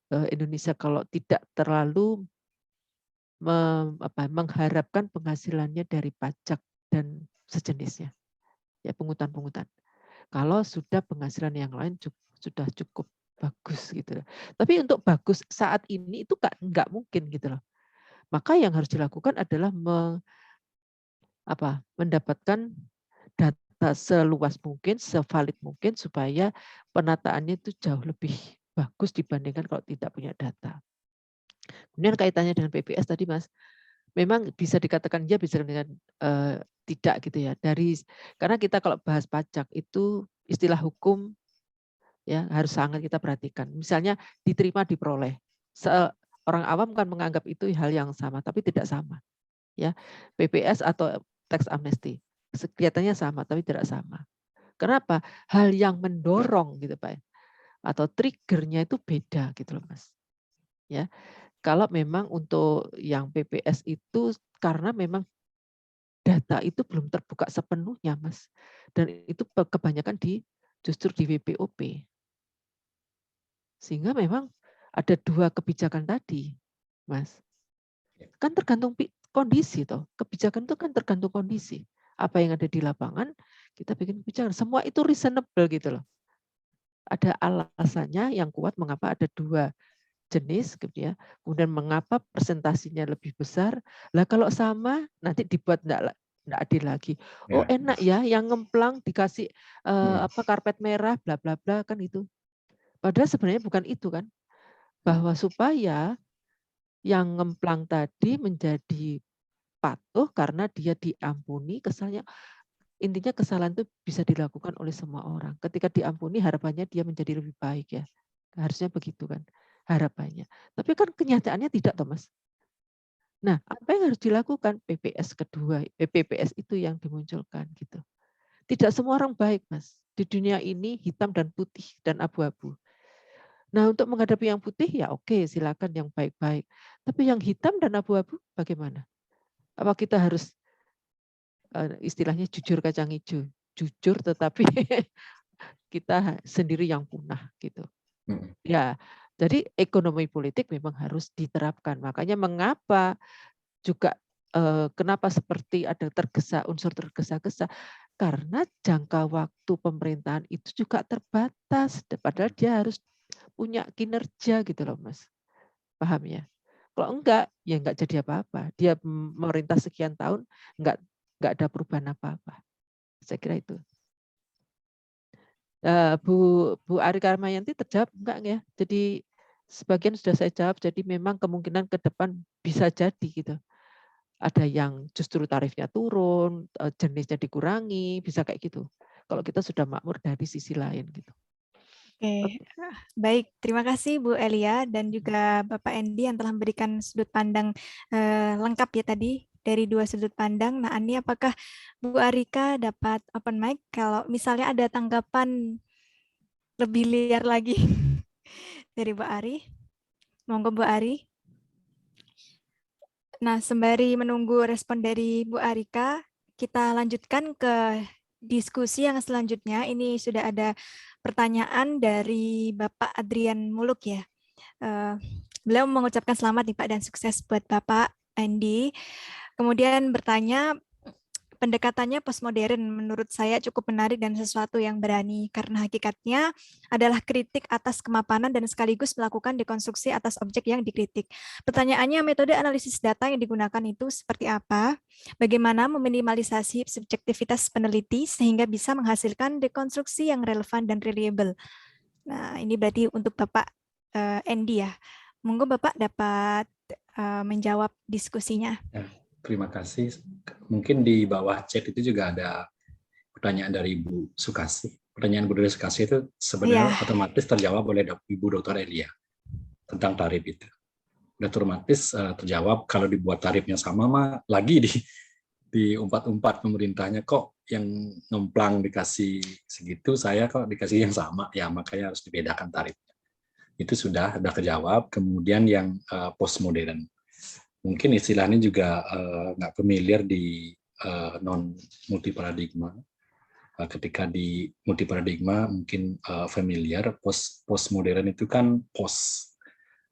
Indonesia kalau tidak terlalu mengharapkan penghasilannya dari pajak dan sejenisnya, ya, pungutan-pungutan. Kalau sudah penghasilan yang lain sudah cukup bagus gitu loh. Tapi untuk bagus saat ini itu nggak mungkin gitu loh. Maka yang harus dilakukan adalah mendapatkan data seluas mungkin, sevalid mungkin, supaya penataannya itu jauh lebih bagus dibandingkan kalau tidak punya data. Kemudian kaitannya dengan PPS tadi, Mas, memang bisa dikatakan ya, bisa dengan tidak gitu ya. Karena kita kalau bahas pajak itu istilah hukum ya harus sangat kita perhatikan. Misalnya diterima diperoleh. Orang awam kan menganggap itu hal yang sama, tapi tidak sama. Ya, PPS atau tax amnesty kelihatannya sama, tapi tidak sama. Kenapa? Hal yang mendorong gitu Pak, atau triggernya itu beda gitu loh Mas. Ya, kalau memang untuk yang PPS itu karena memang data itu belum terbuka sepenuhnya Mas, dan itu kebanyakan justru di WPOP. Sehingga memang ada dua kebijakan tadi, Mas. Kan tergantung kondisi toh. Kebijakan itu kan tergantung kondisi. Apa yang ada di lapangan, kita bikin kebijakan. Semua itu reasonable gitu loh. Ada alasannya yang kuat mengapa ada dua jenis, gitu ya. Kemudian mengapa presentasinya lebih besar. Lah kalau sama nanti dibuat enggak adil lagi. Oh enak ya, yang ngemplang dikasih karpet merah, bla bla bla, kan itu. Padahal sebenarnya bukan itu kan. Bahwa supaya yang ngemplang tadi menjadi patuh karena dia diampuni, kesannya intinya kesalahan itu bisa dilakukan oleh semua orang. Ketika diampuni harapannya dia menjadi lebih baik ya. Harusnya begitu kan harapannya. Tapi kan kenyataannya tidak Thomas. Nah, apa yang harus dilakukan? PPS kedua, PPS itu yang dimunculkan gitu. Tidak semua orang baik, Mas. Di dunia ini hitam dan putih dan abu-abu. Nah, untuk menghadapi yang putih ya oke, silakan yang baik-baik. Tapi yang hitam dan abu-abu bagaimana? Apa kita harus istilahnya jujur kacang hijau, jujur tetapi kita sendiri yang punah gitu. Ya, jadi ekonomi politik memang harus diterapkan. Makanya mengapa juga kenapa seperti ada unsur tergesa-gesa, karena jangka waktu pemerintahan itu juga terbatas. Padahal dia harus punya kinerja gitu loh, Mas. Paham ya? Kalau enggak, ya enggak jadi apa-apa. Dia memerintah sekian tahun, enggak ada perubahan apa-apa. Saya kira itu. Bu Ari Karmayanti terjawab enggak ya? Jadi sebagian sudah saya jawab. Jadi memang kemungkinan ke depan bisa jadi gitu. Ada yang justru tarifnya turun, jenisnya dikurangi, bisa kayak gitu. Kalau kita sudah makmur dari sisi lain gitu. Oke, baik. Terima kasih Bu Elia dan juga Bapak Endi yang telah memberikan sudut pandang lengkap ya tadi dari 2 sudut pandang. Nah, Ani, apakah Bu Arika dapat open mic kalau misalnya ada tanggapan lebih liar lagi dari Bu Ari? Monggo Bu Ari. Nah, sembari menunggu respon dari Bu Arika, kita lanjutkan ke diskusi yang selanjutnya. Ini sudah ada pertanyaan dari Bapak Adrian Muluk ya. Beliau mengucapkan selamat nih Pak dan sukses buat Bapak Andi. Kemudian bertanya, pendekatannya postmodern menurut saya cukup menarik dan sesuatu yang berani karena hakikatnya adalah kritik atas kemapanan dan sekaligus melakukan dekonstruksi atas objek yang dikritik. Pertanyaannya, metode analisis data yang digunakan itu seperti apa? Bagaimana meminimalisasi subjektivitas peneliti sehingga bisa menghasilkan dekonstruksi yang relevan dan reliable? Nah, ini berarti untuk Bapak Andy ya. Monggo Bapak dapat menjawab diskusinya. Ya, terima kasih. Mungkin di bawah chat itu juga ada pertanyaan dari Ibu Sukasi. Pertanyaan Bu Sukasi itu sebenarnya otomatis terjawab oleh Ibu Dr. Elia tentang tarif itu. Udah otomatis terjawab. Kalau dibuat tarifnya sama mah lagi di umpat-umpat pemerintahnya kok yang ngemplang dikasih segitu, saya kok dikasih yang sama, ya makanya harus dibedakan tarifnya. Itu sudah kejawab. Kemudian yang postmodern. Mungkin istilahnya juga nggak familiar di non multiparadigma. Ketika di multiparadigma mungkin familiar. Postmodern itu kan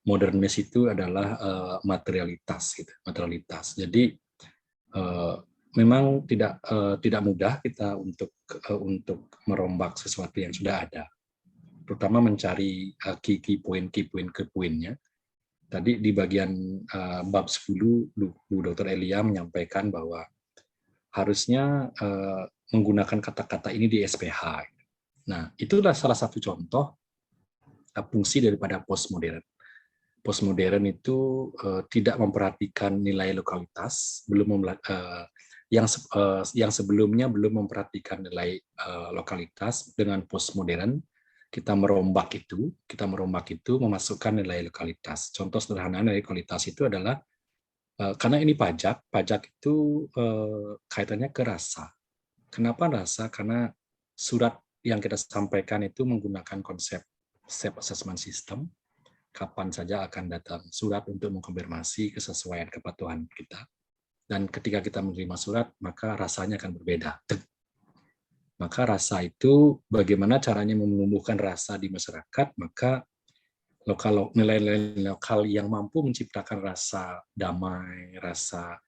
modernis itu adalah materialitas, gitu. Materialitas. Jadi memang tidak mudah kita untuk merombak sesuatu yang sudah ada, terutama mencari key poin-nya. Tadi di bagian bab 10, Bu Dr. Elia menyampaikan bahwa harusnya menggunakan kata-kata ini di SPH. Nah, itulah salah satu contoh fungsi daripada postmodern. Postmodern itu tidak memperhatikan nilai lokalitas, yang sebelumnya belum memperhatikan nilai lokalitas. Dengan postmodern kita merombak itu memasukkan nilai lokalitas. Contoh sederhana nilai lokalitas itu adalah karena ini pajak itu kaitannya ke rasa. Kenapa rasa? Karena surat yang kita sampaikan itu menggunakan konsep self-assessment system. Kapan saja akan datang surat untuk mengkonfirmasi kesesuaian kepatuhan kita. Dan ketika kita menerima surat, maka rasanya akan berbeda. Maka rasa itu bagaimana caranya menumbuhkan rasa di masyarakat, maka nilai-nilai lokal yang mampu menciptakan rasa damai, rasa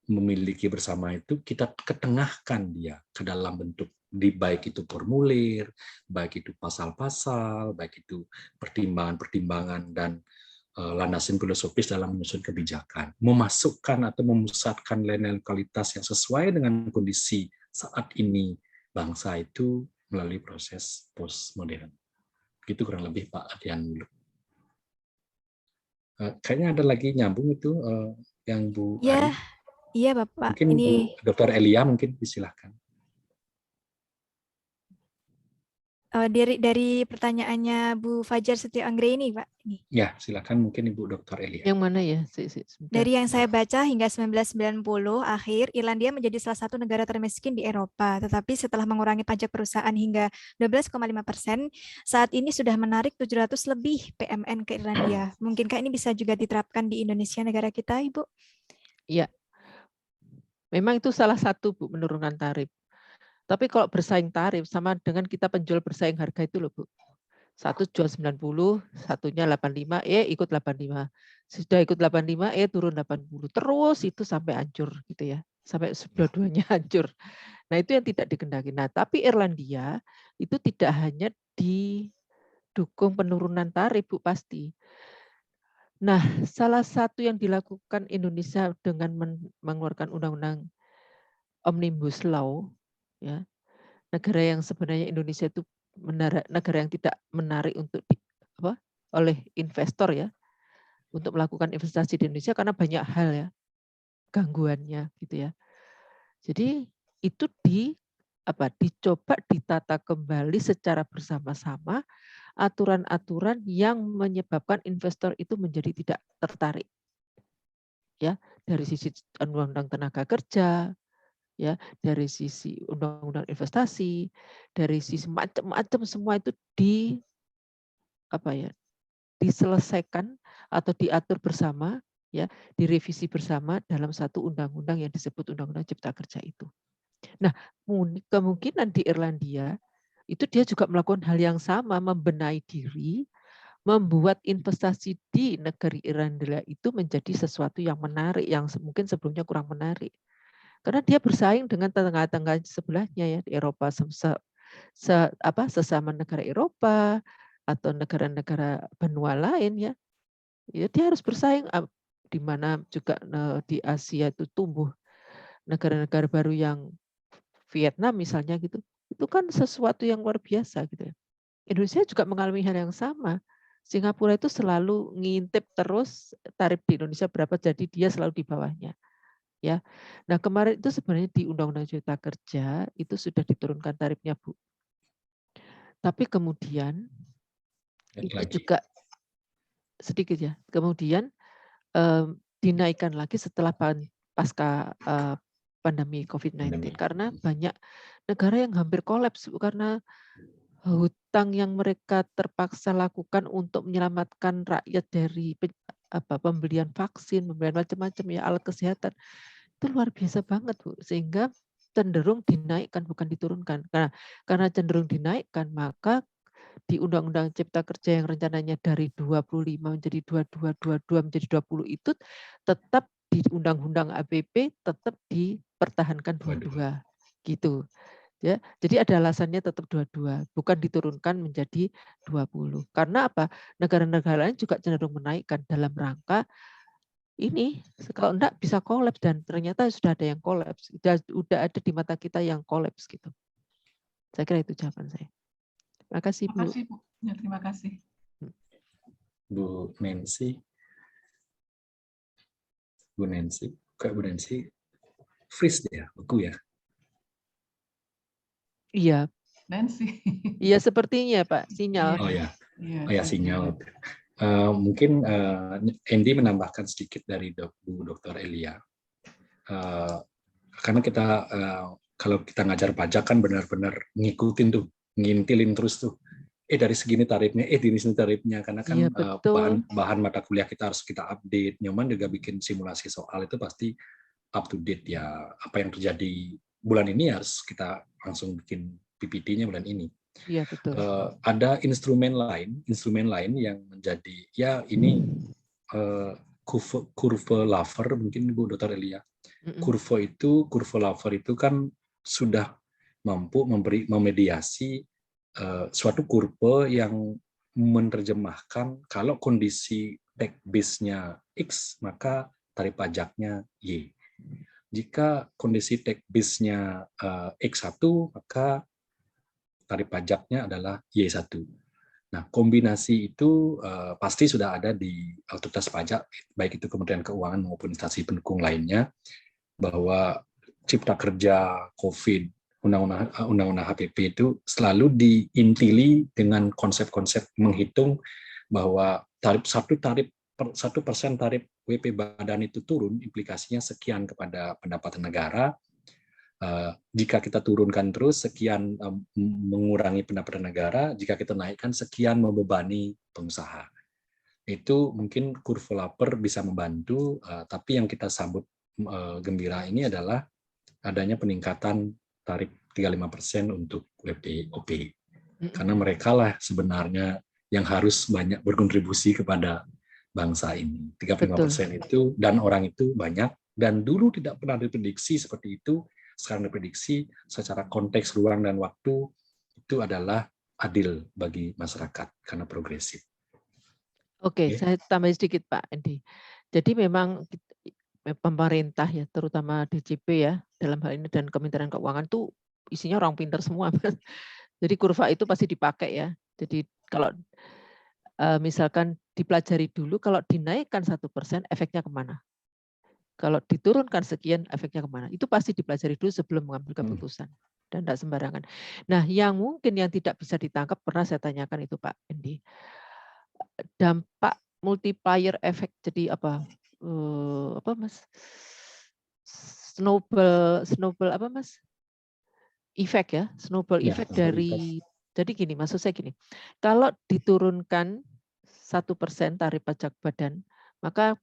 memiliki bersama itu kita ketengahkan dia ke dalam bentuk baik itu formulir, baik itu pasal-pasal, baik itu pertimbangan-pertimbangan dan landasan filosofis dalam menyusun kebijakan, memasukkan atau memusatkan nilai lokalitas yang sesuai dengan kondisi saat ini bangsa itu melalui proses postmodern. Itu kurang lebih Pak Adrian dulu. Kayaknya ada lagi nyambung itu yang Bu Ari. Iya Bapak. Mungkin ini Bu Dr. Elia mungkin disilahkan. Dari pertanyaannya Bu Fajar Setio Anggreni, Pak. Ini. Ya, silakan mungkin Ibu Dr. Elia. Yang mana ya? Dari yang saya baca hingga 1990 akhir, Irlandia menjadi salah satu negara termiskin di Eropa. Tetapi setelah mengurangi pajak perusahaan hingga 12,5%, saat ini sudah menarik 700 lebih PMN ke Irlandia. Mungkinkah ini bisa juga diterapkan di Indonesia, negara kita, Ibu? Iya. Memang itu salah satu, Bu, menurunkan tarif. Tapi kalau bersaing tarif sama dengan kita penjual bersaing harga itu loh, Bu. Satu jual 90, satunya 85, ikut 85. Sudah ikut 85, turun 80. Terus itu sampai hancur gitu ya. Sampai dua-duanya hancur. Nah, itu yang tidak dikendaki. Nah, tapi Irlandia itu tidak hanya didukung penurunan tarif, Bu, pasti. Nah, salah satu yang dilakukan Indonesia dengan mengeluarkan undang-undang Omnibus Law, ya, negara yang sebenarnya Indonesia itu negara yang tidak menarik untuk oleh investor ya, untuk melakukan investasi di Indonesia karena banyak hal ya gangguannya gitu ya. Jadi itu dicoba ditata kembali secara bersama-sama aturan-aturan yang menyebabkan investor itu menjadi tidak tertarik. Ya, dari sisi undang-undang tenaga kerja, ya, dari sisi undang-undang investasi, dari sisi macam-macam semua itu diselesaikan atau diatur bersama, ya, direvisi bersama dalam satu undang-undang yang disebut Undang-Undang Cipta Kerja itu. Nah, kemungkinan di Irlandia itu dia juga melakukan hal yang sama, membenahi diri, membuat investasi di negeri Irlandia itu menjadi sesuatu yang menarik, yang mungkin sebelumnya kurang menarik. Karena dia bersaing dengan tetangga-tetangga sebelahnya ya di Eropa, sesama negara Eropa atau negara-negara benua lain ya. Ya dia harus bersaing, di mana juga di Asia itu tumbuh negara-negara baru yang Vietnam misalnya gitu. Itu kan sesuatu yang luar biasa gitu ya. Indonesia juga mengalami hal yang sama. Singapura itu selalu ngintip terus tarif di Indonesia berapa, jadi dia selalu di bawahnya. Ya. Nah, kemarin itu sebenarnya di Undang-Undang Cipta Kerja itu sudah diturunkan tarifnya, Bu. Tapi kemudian itu juga sedikit ya. Kemudian dinaikkan lagi setelah pasca pandemi COVID-19 karena banyak negara yang hampir kolaps karena hutang yang mereka terpaksa lakukan untuk menyelamatkan rakyat dari pembelian vaksin, pembelian macam-macam ya, alat kesehatan. Itu luar biasa banget, Bu. Sehingga cenderung dinaikkan bukan diturunkan. Karena cenderung dinaikkan, maka di Undang-Undang Cipta Kerja yang rencananya dari 25 menjadi 22 menjadi 20 itu tetap di Undang-Undang APP tetap dipertahankan 22 gitu. Ya, jadi ada alasannya tetap 22, bukan diturunkan menjadi 20. Karena apa? Negara-negara lain juga cenderung menaikkan dalam rangka ini, kalau enggak bisa kolaps, dan ternyata sudah ada yang kolaps. Sudah ada di mata kita yang kolaps gitu. Saya kira itu jawaban saya. Terima kasih, Bu. Terima kasih, Bu. Ya, terima kasih. Bu Nancy. Bu Nancy, freeze ya, beku ya. Iya. Nancy. Iya sepertinya Pak, sinyal. Oh ya, sinyal. Mungkin Andy menambahkan sedikit dari Bu Dr. Elia. Karena kita kalau kita ngajar pajak kan benar-benar ngikutin tuh, ngintilin terus tuh. Dari segini tarifnya, dari sini tarifnya. Karena kan bahan mata kuliah kita harus kita update. Nyoman juga bikin simulasi soal itu pasti up to date ya. Apa yang terjadi bulan ini harus kita langsung bikin PPT-nya bulan ini. Iya betul. Ada instrumen lain yang menjadi ya ini kurva Laffer mungkin Bu Dr. Elia. Kurva Laffer itu kan sudah mampu memediasi suatu kurva yang menerjemahkan kalau kondisi tax base-nya X maka tarif pajaknya Y. Jika kondisi tax base-nya X1 maka tarif pajaknya adalah Y1. Nah, kombinasi itu pasti sudah ada di otoritas pajak, baik itu Kementerian Keuangan maupun instansi pendukung lainnya, bahwa Cipta Kerja, COVID, Undang-Undang HPP itu selalu diintili dengan konsep-konsep menghitung bahwa satu persen tarif WP badan itu turun, implikasinya sekian kepada pendapatan negara. Jika kita turunkan terus sekian mengurangi pendapatan negara, jika kita naikkan sekian membebani pengusaha. Itu mungkin kurva Laffer bisa membantu, tapi yang kita sambut gembira ini adalah adanya peningkatan tarif 35% untuk WPOP. Karena mereka lah sebenarnya yang harus banyak berkontribusi kepada bangsa ini. 35% itu, dan orang itu banyak, dan dulu tidak pernah diprediksi seperti itu. Sekarang diprediksi secara konteks ruang dan waktu itu adalah adil bagi masyarakat karena progresif. Oke, saya tambah sedikit Pak Andi. Jadi memang pemerintah ya, terutama DJP ya dalam hal ini dan Kementerian Keuangan tuh isinya orang pintar semua. Jadi kurva itu pasti dipakai ya. Jadi kalau misalkan dipelajari dulu, kalau dinaikkan 1% efeknya kemana? Kalau diturunkan sekian efeknya kemana? Itu pasti dipelajari dulu sebelum mengambil keputusan. dan tidak sembarangan. Nah, yang mungkin yang tidak bisa ditangkap pernah saya tanyakan itu Pak Endi, dampak multiplier effect, jadi apa Mas? Snowball apa Mas? Effect ya, snowball Ya, effect snowball dari, jadi gini, maksud saya gini, kalau diturunkan 1% tarif pajak badan, maka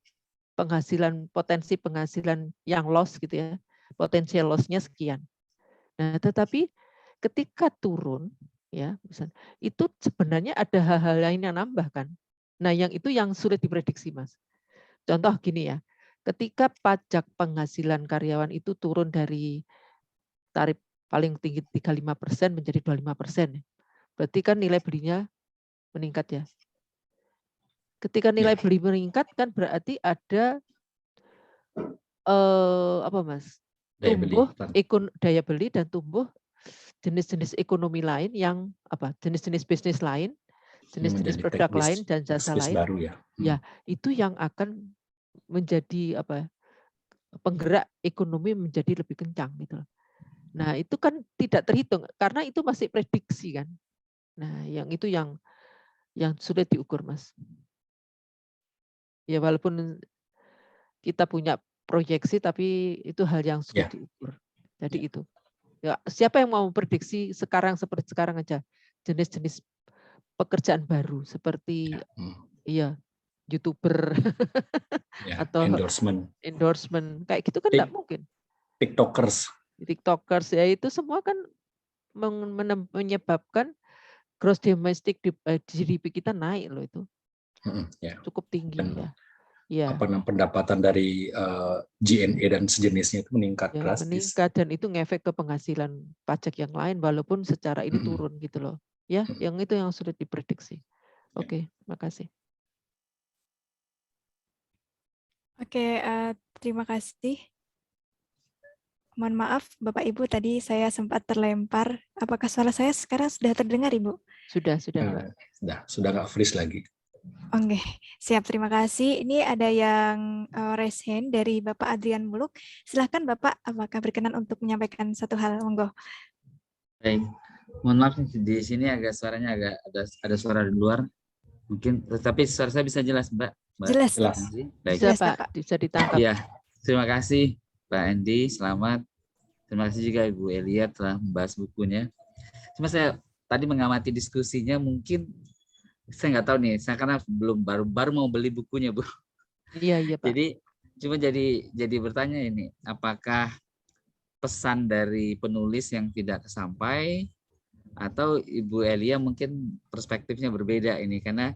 potensi penghasilan yang loss gitu ya, potensial loss-nya sekian. Nah, tetapi ketika turun ya, misalnya, itu sebenarnya ada hal-hal lain yang nambah kan. Nah, yang itu yang sulit diprediksi, Mas. Contoh gini ya, ketika pajak penghasilan karyawan itu turun dari tarif paling tinggi 35% menjadi 25%. Berarti kan nilai belinya meningkat ya. Ketika nilai beli meningkat kan berarti ada apa Mas? Tumbuh daya beli dan tumbuh jenis-jenis ekonomi lain yang apa? Jenis-jenis bisnis lain, jenis-jenis produk lain dan jasa lain. Baru ya. Ya, itu yang akan menjadi apa? Penggerak ekonomi menjadi lebih kencang gitu. Nah, itu kan tidak terhitung karena itu masih prediksi kan. Nah, yang itu yang sulit diukur, Mas. Ya, walaupun kita punya proyeksi, tapi itu hal yang sulit diukur. Jadi itu. Ya, siapa yang mau prediksi sekarang seperti sekarang aja jenis-jenis pekerjaan baru seperti YouTuber atau endorsement kayak gitu kan enggak mungkin. TikTokers ya itu semua kan menyebabkan gross domestic GDP kita naik loh itu. Cukup tinggi ya. Ya. Pendapatan dari G&A dan sejenisnya itu meningkat drastis. Meningkat dan itu ngefek ke penghasilan pajak yang lain walaupun secara ini turun gitu loh. Ya, yang itu yang sulit diprediksi. Oke, makasih. Oke, terima kasih. Mohon maaf, Bapak Ibu, tadi saya sempat terlempar. Apakah suara saya sekarang sudah terdengar, Ibu? Sudah. Sudah nggak freeze lagi. Oke, siap. Terima kasih. Ini ada yang raise hand dari Bapak Adrian Muluk. Silahkan Bapak, apakah berkenan untuk menyampaikan satu hal? Monggo. Baik, mohon maaf di sini suaranya agak ada suara di luar. Mungkin, tetapi suara saya bisa jelas, Mbak. Jelas. Baik. Bisa Pak, bisa ditangkap. Iya, terima kasih Pak Endi, selamat. Terima kasih juga Ibu Elia telah membahas bukunya. Cuma saya tadi mengamati diskusinya, mungkin saya nggak tahu nih, saya karena baru mau beli bukunya, Bu. Iya Pak. Jadi bertanya ini, apakah pesan dari penulis yang tidak sampai atau Ibu Elia mungkin perspektifnya berbeda ini karena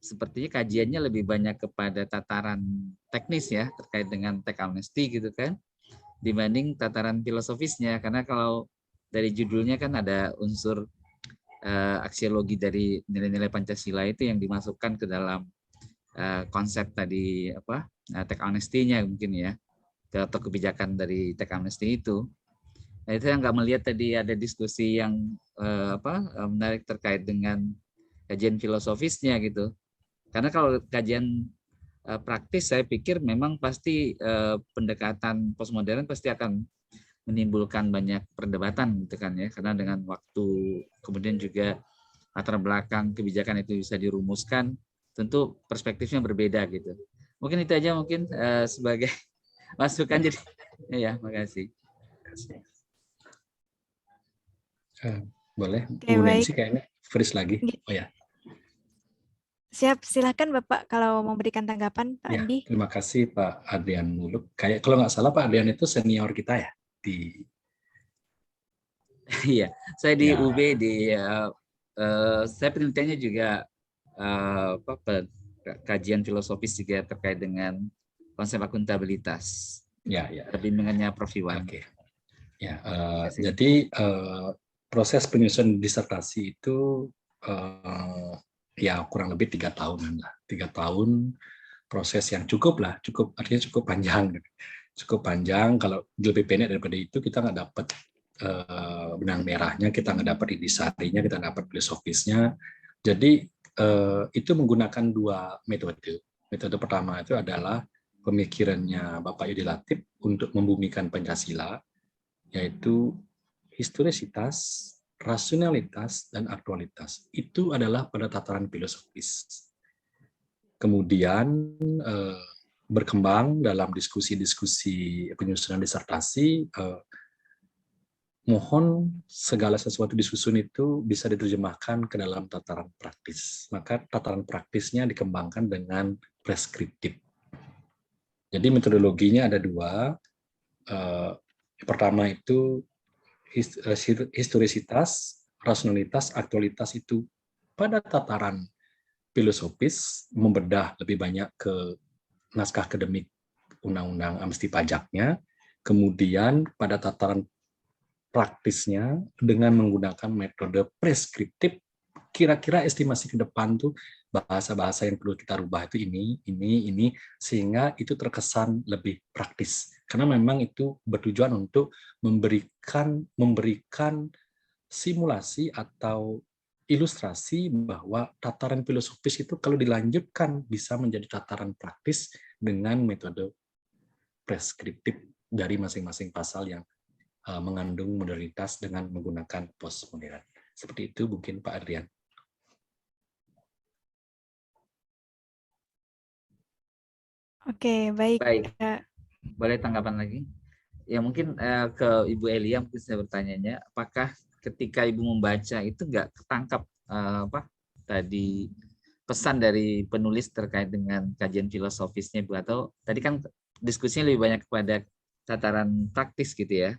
sepertinya kajiannya lebih banyak kepada tataran teknis ya terkait dengan tax amnesty gitu kan dibanding tataran filosofisnya, karena kalau dari judulnya kan ada unsur aksiologi dari nilai-nilai Pancasila itu yang dimasukkan ke dalam konsep tadi tax amnesty-nya mungkin ya, atau kebijakan dari tax amnesty itu. Nah, itu yang nggak melihat tadi ada diskusi yang menarik terkait dengan kajian filosofisnya gitu. Karena kalau kajian praktis saya pikir memang pasti pendekatan postmodern pasti akan menimbulkan banyak perdebatan gitu kan ya, karena dengan waktu kemudian juga latar belakang kebijakan itu bisa dirumuskan, tentu perspektifnya berbeda gitu. Mungkin itu aja mungkin sebagai masukan. Jadi ya, makasih. Boleh, Bu Nancy kayaknya freeze lagi. Oh ya. Siap, silakan Bapak kalau mau berikan tanggapan, Pak Andi. Terima kasih Pak Adrian Muluk. Kayak kalau nggak salah Pak Adrian itu senior kita ya di. Iya, saya di UB saya penelitiannya juga kajian filosofis juga terkait dengan konsep akuntabilitas. Ya. Bimbingannya Prof. Iwan. Oke. Ya, jadi proses penyusunan disertasi itu ya kurang lebih 3 tahunan lah. 3 tahun proses yang cukup artinya cukup panjang. Cukup panjang, kalau lebih pendek daripada itu kita nggak dapat benang merahnya, kita nggak dapat intisarinya, kita nggak dapat filosofisnya. Jadi itu menggunakan 2 metode. Metode pertama itu adalah pemikirannya Bapak Yudi Latif untuk membumikan Pancasila, yaitu historisitas, rasionalitas, dan aktualitas. Itu adalah pada tataran filosofis. Kemudian berkembang dalam diskusi-diskusi penyusunan disertasi, mohon segala sesuatu disusun itu bisa diterjemahkan ke dalam tataran praktis. Maka tataran praktisnya dikembangkan dengan preskriptif. Jadi metodologinya ada dua. Pertama itu historisitas, rasionalitas, aktualitas itu pada tataran filosofis, membedah lebih banyak ke naskah akademik undang-undang amnesti pajaknya, kemudian pada tataran praktisnya dengan menggunakan metode preskriptif, kira-kira estimasi ke depan tuh bahasa-bahasa yang perlu kita rubah itu ini, sehingga itu terkesan lebih praktis. Karena memang itu bertujuan untuk memberikan simulasi atau ilustrasi bahwa tataran filosofis itu kalau dilanjutkan bisa menjadi tataran praktis dengan metode preskriptif dari masing-masing pasal yang mengandung modernitas dengan menggunakan postmodern. Seperti itu mungkin Pak Adrian. Oke, baik. Baik. Boleh tanggapan lagi? Ya mungkin ke Ibu Elia mungkin saya bertanyanya, apakah ketika Ibu membaca itu nggak ketangkap tadi pesan dari penulis terkait dengan kajian filosofisnya, Bu? Atau tadi kan diskusinya lebih banyak kepada tataran praktis gitu ya?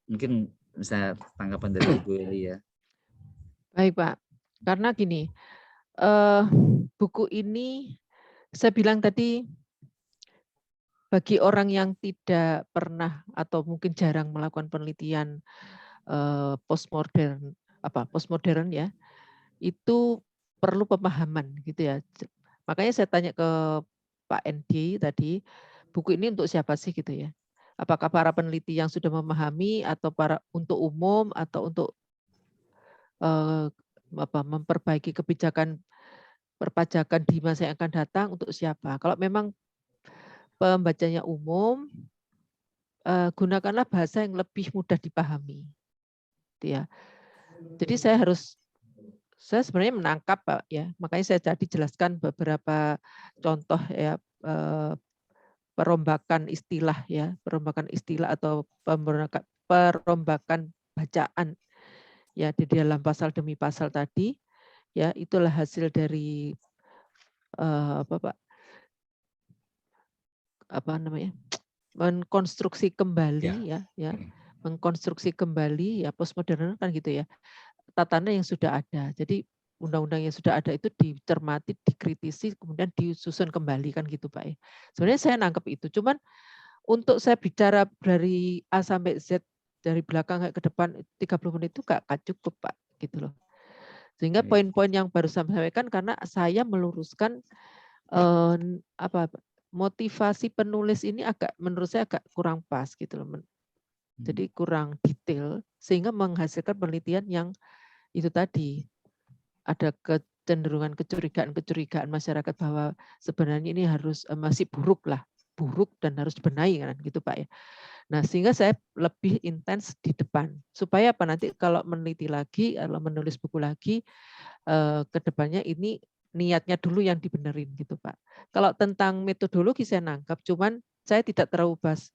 Mungkin bisa tanggapan dari Ibu Elia. Baik Pak, karena gini, buku ini saya bilang tadi bagi orang yang tidak pernah atau mungkin jarang melakukan penelitian postmodern ya, itu perlu pemahaman gitu ya. Makanya saya tanya ke Pak Endi tadi, buku ini untuk siapa sih gitu ya? Apakah para peneliti yang sudah memahami atau untuk umum atau untuk memperbaiki kebijakan perpajakan di masa yang akan datang, untuk siapa? Kalau memang pembacanya umum, gunakanlah bahasa yang lebih mudah dipahami. Gitu ya. Jadi saya sebenarnya menangkap Pak ya, makanya saya tadi jelaskan beberapa contoh ya, perombakan istilah atau perombakan bacaan ya di dalam pasal demi pasal tadi ya, itulah hasil dari mengkonstruksi kembali mengkonstruksi kembali ya postmodern kan gitu ya, tatanan yang sudah ada. Jadi undang-undang yang sudah ada itu dicermati, dikritisi, kemudian disusun kembali kan gitu Pak ya. Sebenarnya saya nangkep itu, cuman untuk saya bicara dari A sampai Z dari belakang ke depan 30 menit itu gak cukup Pak gitu loh. Sehingga poin-poin yang baru saya sampaikan karena saya meluruskan motivasi penulis ini menurut saya agak kurang pas gitu loh. Jadi kurang detail sehingga menghasilkan penelitian yang itu tadi ada kecenderungan kecurigaan masyarakat bahwa sebenarnya ini harus masih buruk dan harus dibenahi kan gitu Pak ya. Nah, sehingga saya lebih intens di depan supaya apa nanti kalau meneliti lagi, kalau menulis buku lagi ke depannya ini niatnya dulu yang dibenerin gitu Pak. Kalau tentang metodologi saya nangkap, cuman saya tidak terlalu bahas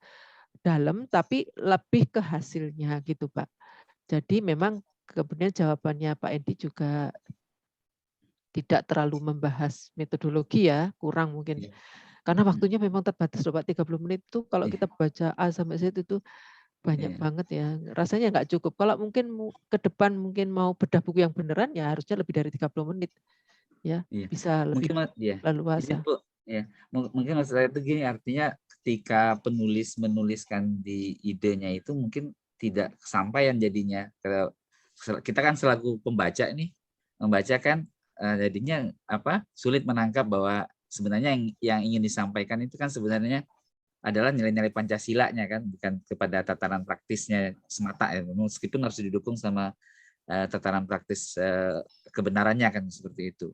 dalam tapi lebih ke hasilnya gitu Pak. Jadi memang kemudian jawabannya Pak Endi juga tidak terlalu membahas metodologi ya, kurang mungkin. Karena waktunya memang terbatas loh Pak, 30 menit itu kalau kita baca A sampai Z itu banyak banget ya. Rasanya nggak cukup. Kalau mungkin ke depan mungkin mau bedah buku yang beneran ya harusnya lebih dari 30 menit. Ya, bisa lebih leluasa. Ya, mungkin maksud saya itu gini, artinya ketika penulis menuliskan di idenya itu mungkin tidak kesampaian jadinya. Kita kan selaku pembaca nih, membacakan jadinya sulit menangkap bahwa sebenarnya yang ingin disampaikan itu kan sebenarnya adalah nilai-nilai Pancasilanya kan, bukan kepada tataran praktisnya semata ya, meskipun harus didukung sama tataran praktis kebenarannya kan seperti itu.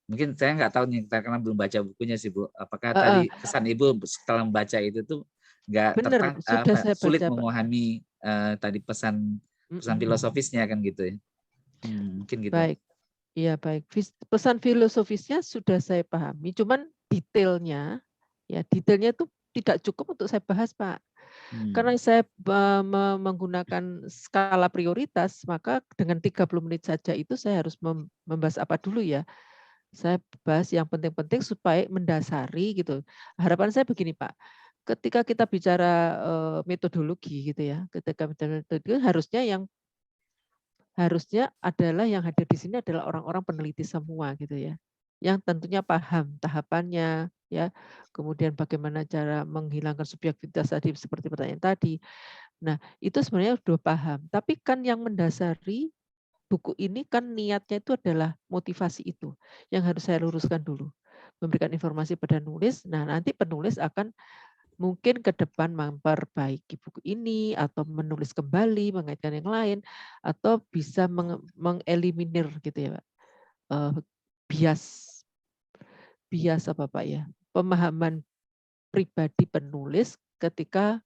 Mungkin saya nggak tahu nih karena belum baca bukunya sih Bu. Apakah tadi kesan Ibu setelah membaca itu tuh nggak Benar, sudah saya sulit baca, Pak. memahami tadi pesan filosofisnya kan gitu ya. Mungkin gitu. Baik, iya baik. Pesan filosofisnya sudah saya pahami, cuman detailnya itu tidak cukup untuk saya bahas, Pak. Karena saya menggunakan skala prioritas, maka dengan 30 menit saja itu saya harus membahas apa dulu ya. Saya bahas yang penting-penting supaya mendasari gitu. Harapan saya begini, Pak. Ketika kita bicara metodologi gitu ya, ketika metodologi harusnya adalah yang hadir di sini adalah orang-orang peneliti semua gitu ya, yang tentunya paham tahapannya ya, kemudian bagaimana cara menghilangkan subjektivitas tadi seperti pertanyaan tadi. Nah itu sebenarnya sudah paham, tapi kan yang mendasari buku ini kan niatnya itu adalah motivasi itu yang harus saya luruskan dulu, memberikan informasi pada nulis. Nah nanti penulis akan mungkin ke depan memperbaiki buku ini atau menulis kembali, mengaitkan yang lain, atau bisa mengeliminir gitu ya, Pak. Bias apa Pak ya, pemahaman pribadi penulis ketika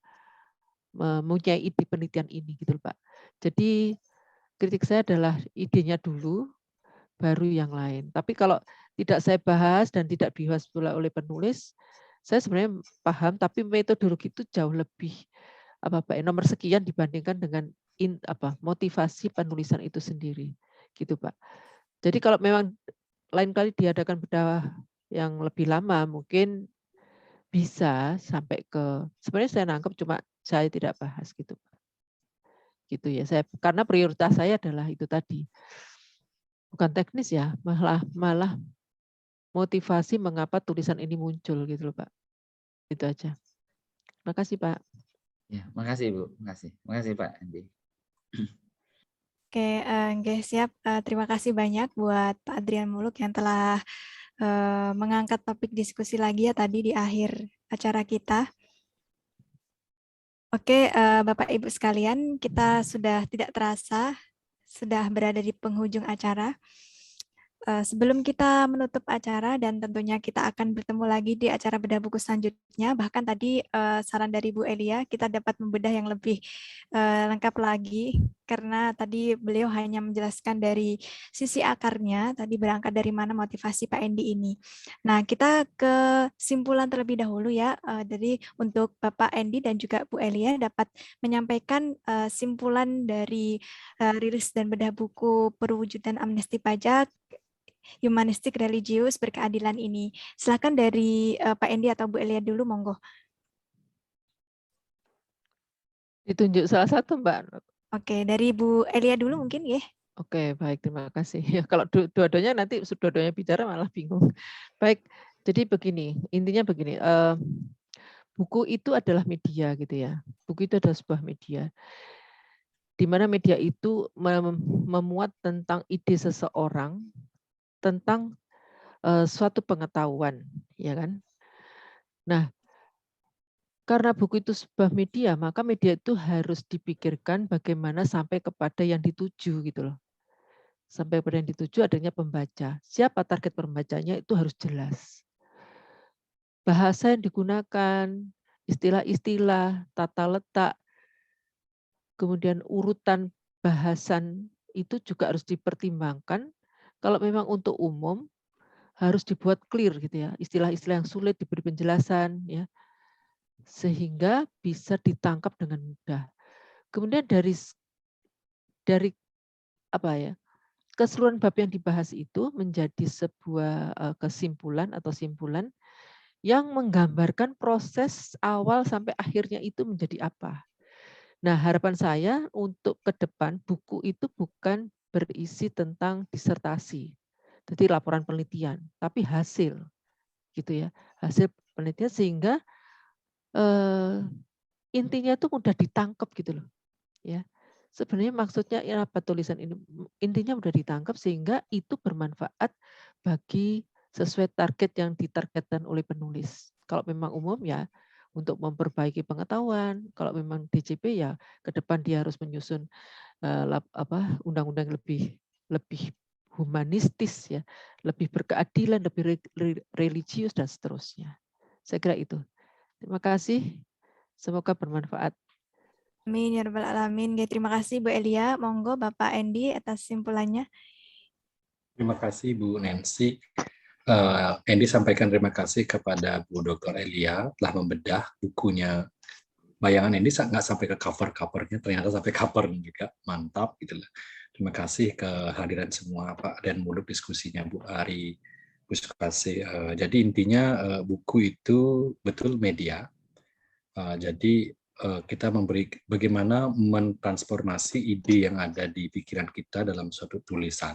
mempunyai ide penelitian ini gitu Pak. Jadi kritik saya adalah idenya dulu, baru yang lain. Tapi kalau tidak saya bahas dan tidak dibahas pula oleh penulis, saya sebenarnya paham, tapi metodologi itu jauh lebih nomor sekian dibandingkan dengan motivasi penulisan itu sendiri, gitu Pak. Jadi kalau memang lain kali diadakan bedah yang lebih lama, mungkin bisa sampai ke, sebenarnya saya nangkep cuma saya tidak bahas gitu Pak. Gitu ya, karena prioritas saya adalah itu tadi, bukan teknis ya, malah motivasi mengapa tulisan ini muncul gitu loh Pak. Itu aja. Makasih Pak. Ya, makasih Bu, makasih Pak Andi. Oke, siap. Terima kasih banyak buat Pak Adrian Muluk yang telah mengangkat topik diskusi lagi ya tadi di akhir acara kita. Oke, Bapak Ibu sekalian, kita sudah tidak terasa sudah berada di penghujung acara. Sebelum kita menutup acara dan tentunya kita akan bertemu lagi di acara bedah buku selanjutnya, bahkan tadi saran dari Bu Elia, kita dapat membedah yang lebih lengkap lagi, karena tadi beliau hanya menjelaskan dari sisi akarnya, tadi berangkat dari mana motivasi Pak Endi ini. Nah, kita ke simpulan terlebih dahulu ya, jadi untuk Bapak Endi dan juga Bu Elia dapat menyampaikan simpulan dari rilis dan bedah buku Perwujudan Amnesti Pajak, Humanistik Religius Berkeadilan ini. Silakan dari Pak Endi atau Bu Elia dulu, monggo. Ditunjuk salah satu Mbak. Oke, dari Bu Elia dulu mungkin ya. Oke, baik, terima kasih. Ya, kalau dua-duanya nanti dua-duanya bicara malah bingung. Baik, jadi begini, intinya begini, buku itu adalah media gitu ya. Buku itu adalah sebuah media, di mana media itu memuat tentang ide seseorang, tentang suatu pengetahuan, ya kan? Nah, karena buku itu sebuah media, maka media itu harus dipikirkan bagaimana sampai kepada yang dituju gitu loh. Sampai pada yang dituju adanya pembaca. Siapa target pembacanya itu harus jelas. Bahasa yang digunakan, istilah-istilah, tata letak, kemudian urutan bahasan itu juga harus dipertimbangkan. Kalau memang untuk umum harus dibuat clear gitu ya, istilah-istilah yang sulit diberi penjelasan ya, sehingga bisa ditangkap dengan mudah. Kemudian dari apa ya, keseluruhan bab yang dibahas itu menjadi sebuah kesimpulan atau simpulan yang menggambarkan proses awal sampai akhirnya itu menjadi apa. Nah, harapan saya untuk ke depan buku itu bukan berisi tentang disertasi, jadi laporan penelitian, tapi hasil, gitu ya, hasil penelitian sehingga intinya itu mudah ditangkap gitu loh, ya. Sebenarnya maksudnya apa tulisan ini? Intinya mudah ditangkap sehingga itu bermanfaat bagi sesuai target yang ditargetkan oleh penulis. Kalau memang umum ya untuk memperbaiki pengetahuan, kalau memang DJP ya ke depan dia harus menyusun undang-undang lebih humanistis ya, lebih berkeadilan, lebih religius dan seterusnya. Saya kira itu. Terima kasih. Semoga bermanfaat. Amin ya rabbal alamin. Oke, terima kasih Bu Elia. Monggo Bapak Endi atas simpulannya. Terima kasih Bu Nancy. Andy sampaikan terima kasih kepada Bu Dr. Elia telah membedah bukunya. Bayangan Andy nggak sampai ke cover-covernya, ternyata sampai cover juga. Mantap gitu lah. Terima kasih kehadiran semua Pak dan muluk diskusinya Bu Ari, Bu Sukasi. Jadi intinya buku itu betul media. Jadi kita memberi bagaimana mentransformasi ide yang ada di pikiran kita dalam suatu tulisan.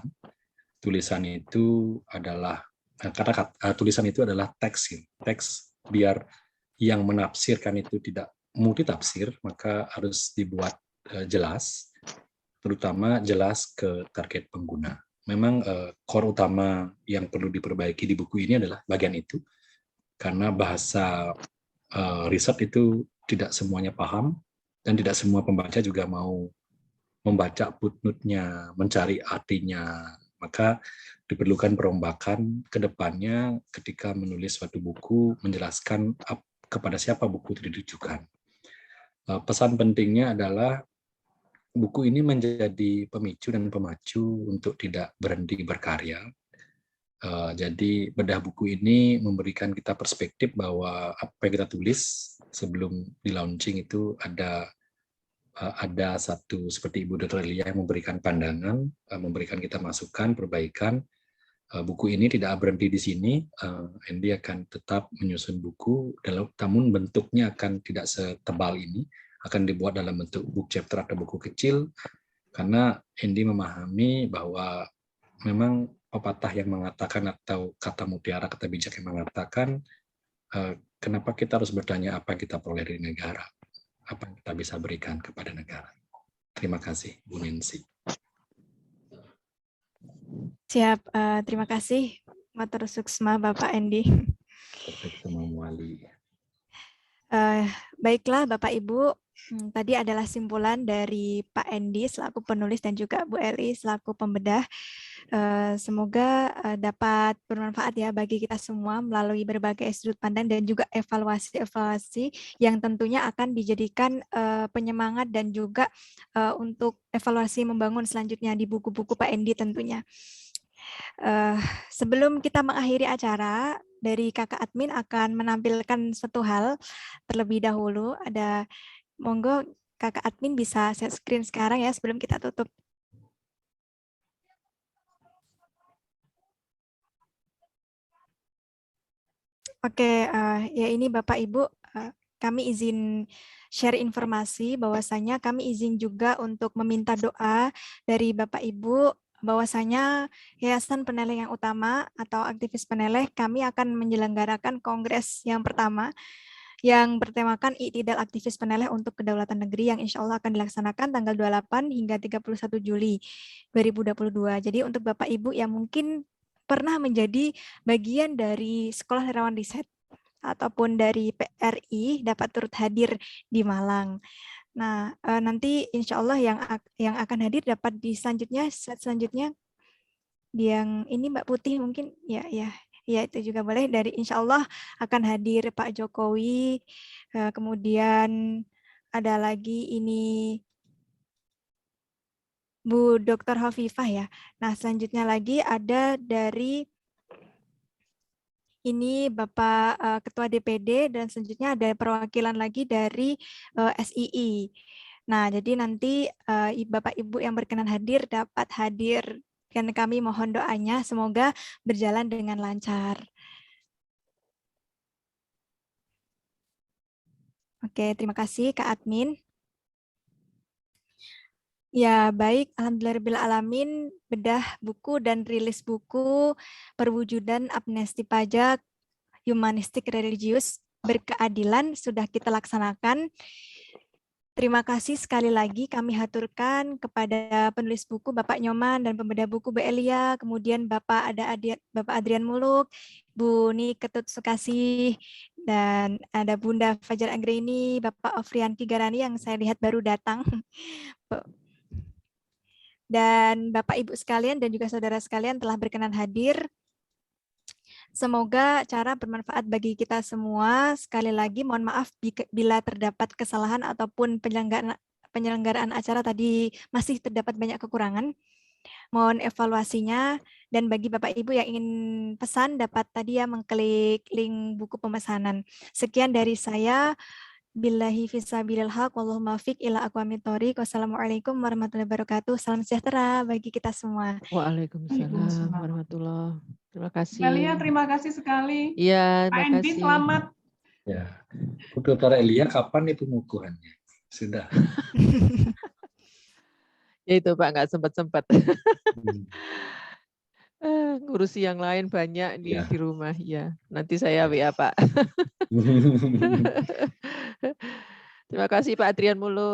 Tulisan itu adalah tulisan itu adalah teks, teks biar yang menafsirkan itu tidak multitafsir, maka harus dibuat jelas, terutama jelas ke target pengguna. Memang core utama yang perlu diperbaiki di buku ini adalah bagian itu, karena bahasa riset itu tidak semuanya paham dan tidak semua pembaca juga mau membaca footnote-nya, mencari artinya. Maka diperlukan perombakan ke depannya ketika menulis suatu buku, menjelaskan kepada siapa buku itu ditujukan. Pesan pentingnya adalah buku ini menjadi pemicu dan pemacu untuk tidak berhenti berkarya. Jadi bedah buku ini memberikan kita perspektif bahwa apa yang kita tulis sebelum di launching itu ada satu seperti Ibu Dr. Elia yang memberikan pandangan, memberikan kita masukan, perbaikan. Buku ini tidak berhenti di sini. Andy akan tetap menyusun buku, namun bentuknya akan tidak setebal ini, akan dibuat dalam bentuk book chapter atau buku kecil, karena Andy memahami bahwa memang pepatah yang mengatakan atau kata mutiara, kata bijak yang mengatakan, kenapa kita harus bertanya apa yang kita peroleh dari negara, apa yang kita bisa berikan kepada negara. Terima kasih, Bu Nancy. Siap, terima kasih Matur Suksma Bapak Endi. Baiklah Bapak Ibu, tadi adalah simpulan dari Pak Endi selaku penulis dan juga Bu Eli selaku pembedah. Semoga dapat bermanfaat ya bagi kita semua melalui berbagai sudut pandang dan juga evaluasi-evaluasi yang tentunya akan dijadikan penyemangat dan juga untuk evaluasi membangun selanjutnya di buku-buku Pak Endi tentunya. Sebelum kita mengakhiri acara, dari kakak admin akan menampilkan satu hal terlebih dahulu. Monggo kakak admin bisa share screen sekarang ya sebelum kita tutup. Oke, ya ini Bapak Ibu, kami izin share informasi bahwasanya kami izin juga untuk meminta doa dari Bapak Ibu bahwasanya Yayasan Peneleh yang Utama atau aktivis peneleh kami akan menyelenggarakan kongres yang pertama yang bertemakan Iktidal Aktivis Peneleh untuk Kedaulatan Negeri yang insya Allah akan dilaksanakan tanggal 28 hingga 31 Juli 2022. Jadi untuk Bapak Ibu yang mungkin pernah menjadi bagian dari Sekolah Relawan Riset ataupun dari PRI dapat turut hadir di Malang. Nah, nanti insya Allah yang akan hadir dapat di slide selanjutnya yang ini Mbak Putih mungkin ya itu juga boleh. Dari insya Allah akan hadir Pak Jokowi, kemudian ada lagi ini Bu Dr. Hovifah ya. Nah selanjutnya lagi ada dari ini Bapak Ketua DPD dan selanjutnya ada perwakilan lagi dari SII. Nah, jadi nanti Bapak Ibu yang berkenan hadir dapat hadir dan kami mohon doanya semoga berjalan dengan lancar. Oke, terima kasih Kak Admin. Ya, baik. Alhamdulillahirrahmanirrahim, bedah buku dan rilis buku Perwujudan Amnesti Pajak Humanistik Religius Berkeadilan sudah kita laksanakan. Terima kasih sekali lagi kami haturkan kepada penulis buku Bapak Nyoman dan pembedah buku Bu Elia, kemudian Bapak Adrian Muluk, Bu Ni Ketut Sukasih, dan ada Bunda Fajar Anggreni, Bapak Ofrian Kigarani yang saya lihat baru datang. Dan Bapak Ibu sekalian dan juga saudara sekalian telah berkenan hadir. Semoga acara bermanfaat bagi kita semua. Sekali lagi mohon maaf bila terdapat kesalahan ataupun penyelenggaraan acara tadi masih terdapat banyak kekurangan. Mohon evaluasinya, dan bagi Bapak Ibu yang ingin pesan dapat tadi ya mengklik link buku pemesanan. Sekian dari saya. Billahi fisabilil haq, wallahu muwaffiq ila aqwamit thoriq. Wassalamualaikum warahmatullahi wabarakatuh. Salam sejahtera bagi kita semua. Waalaikumsalam warahmatullahi. Terima kasih. Elia, terima kasih sekali. Iya, Pak terima Endi, kasih. selamat. Ya, Dr. Elia kapan nih pengukuhannya? Sudah. Ya itu Pak, nggak sempat-sempat. Ngurusi yang lain banyak nih Ya. di rumah. Ya, nanti saya WA Pak. Terima kasih Pak Adrian Muluk.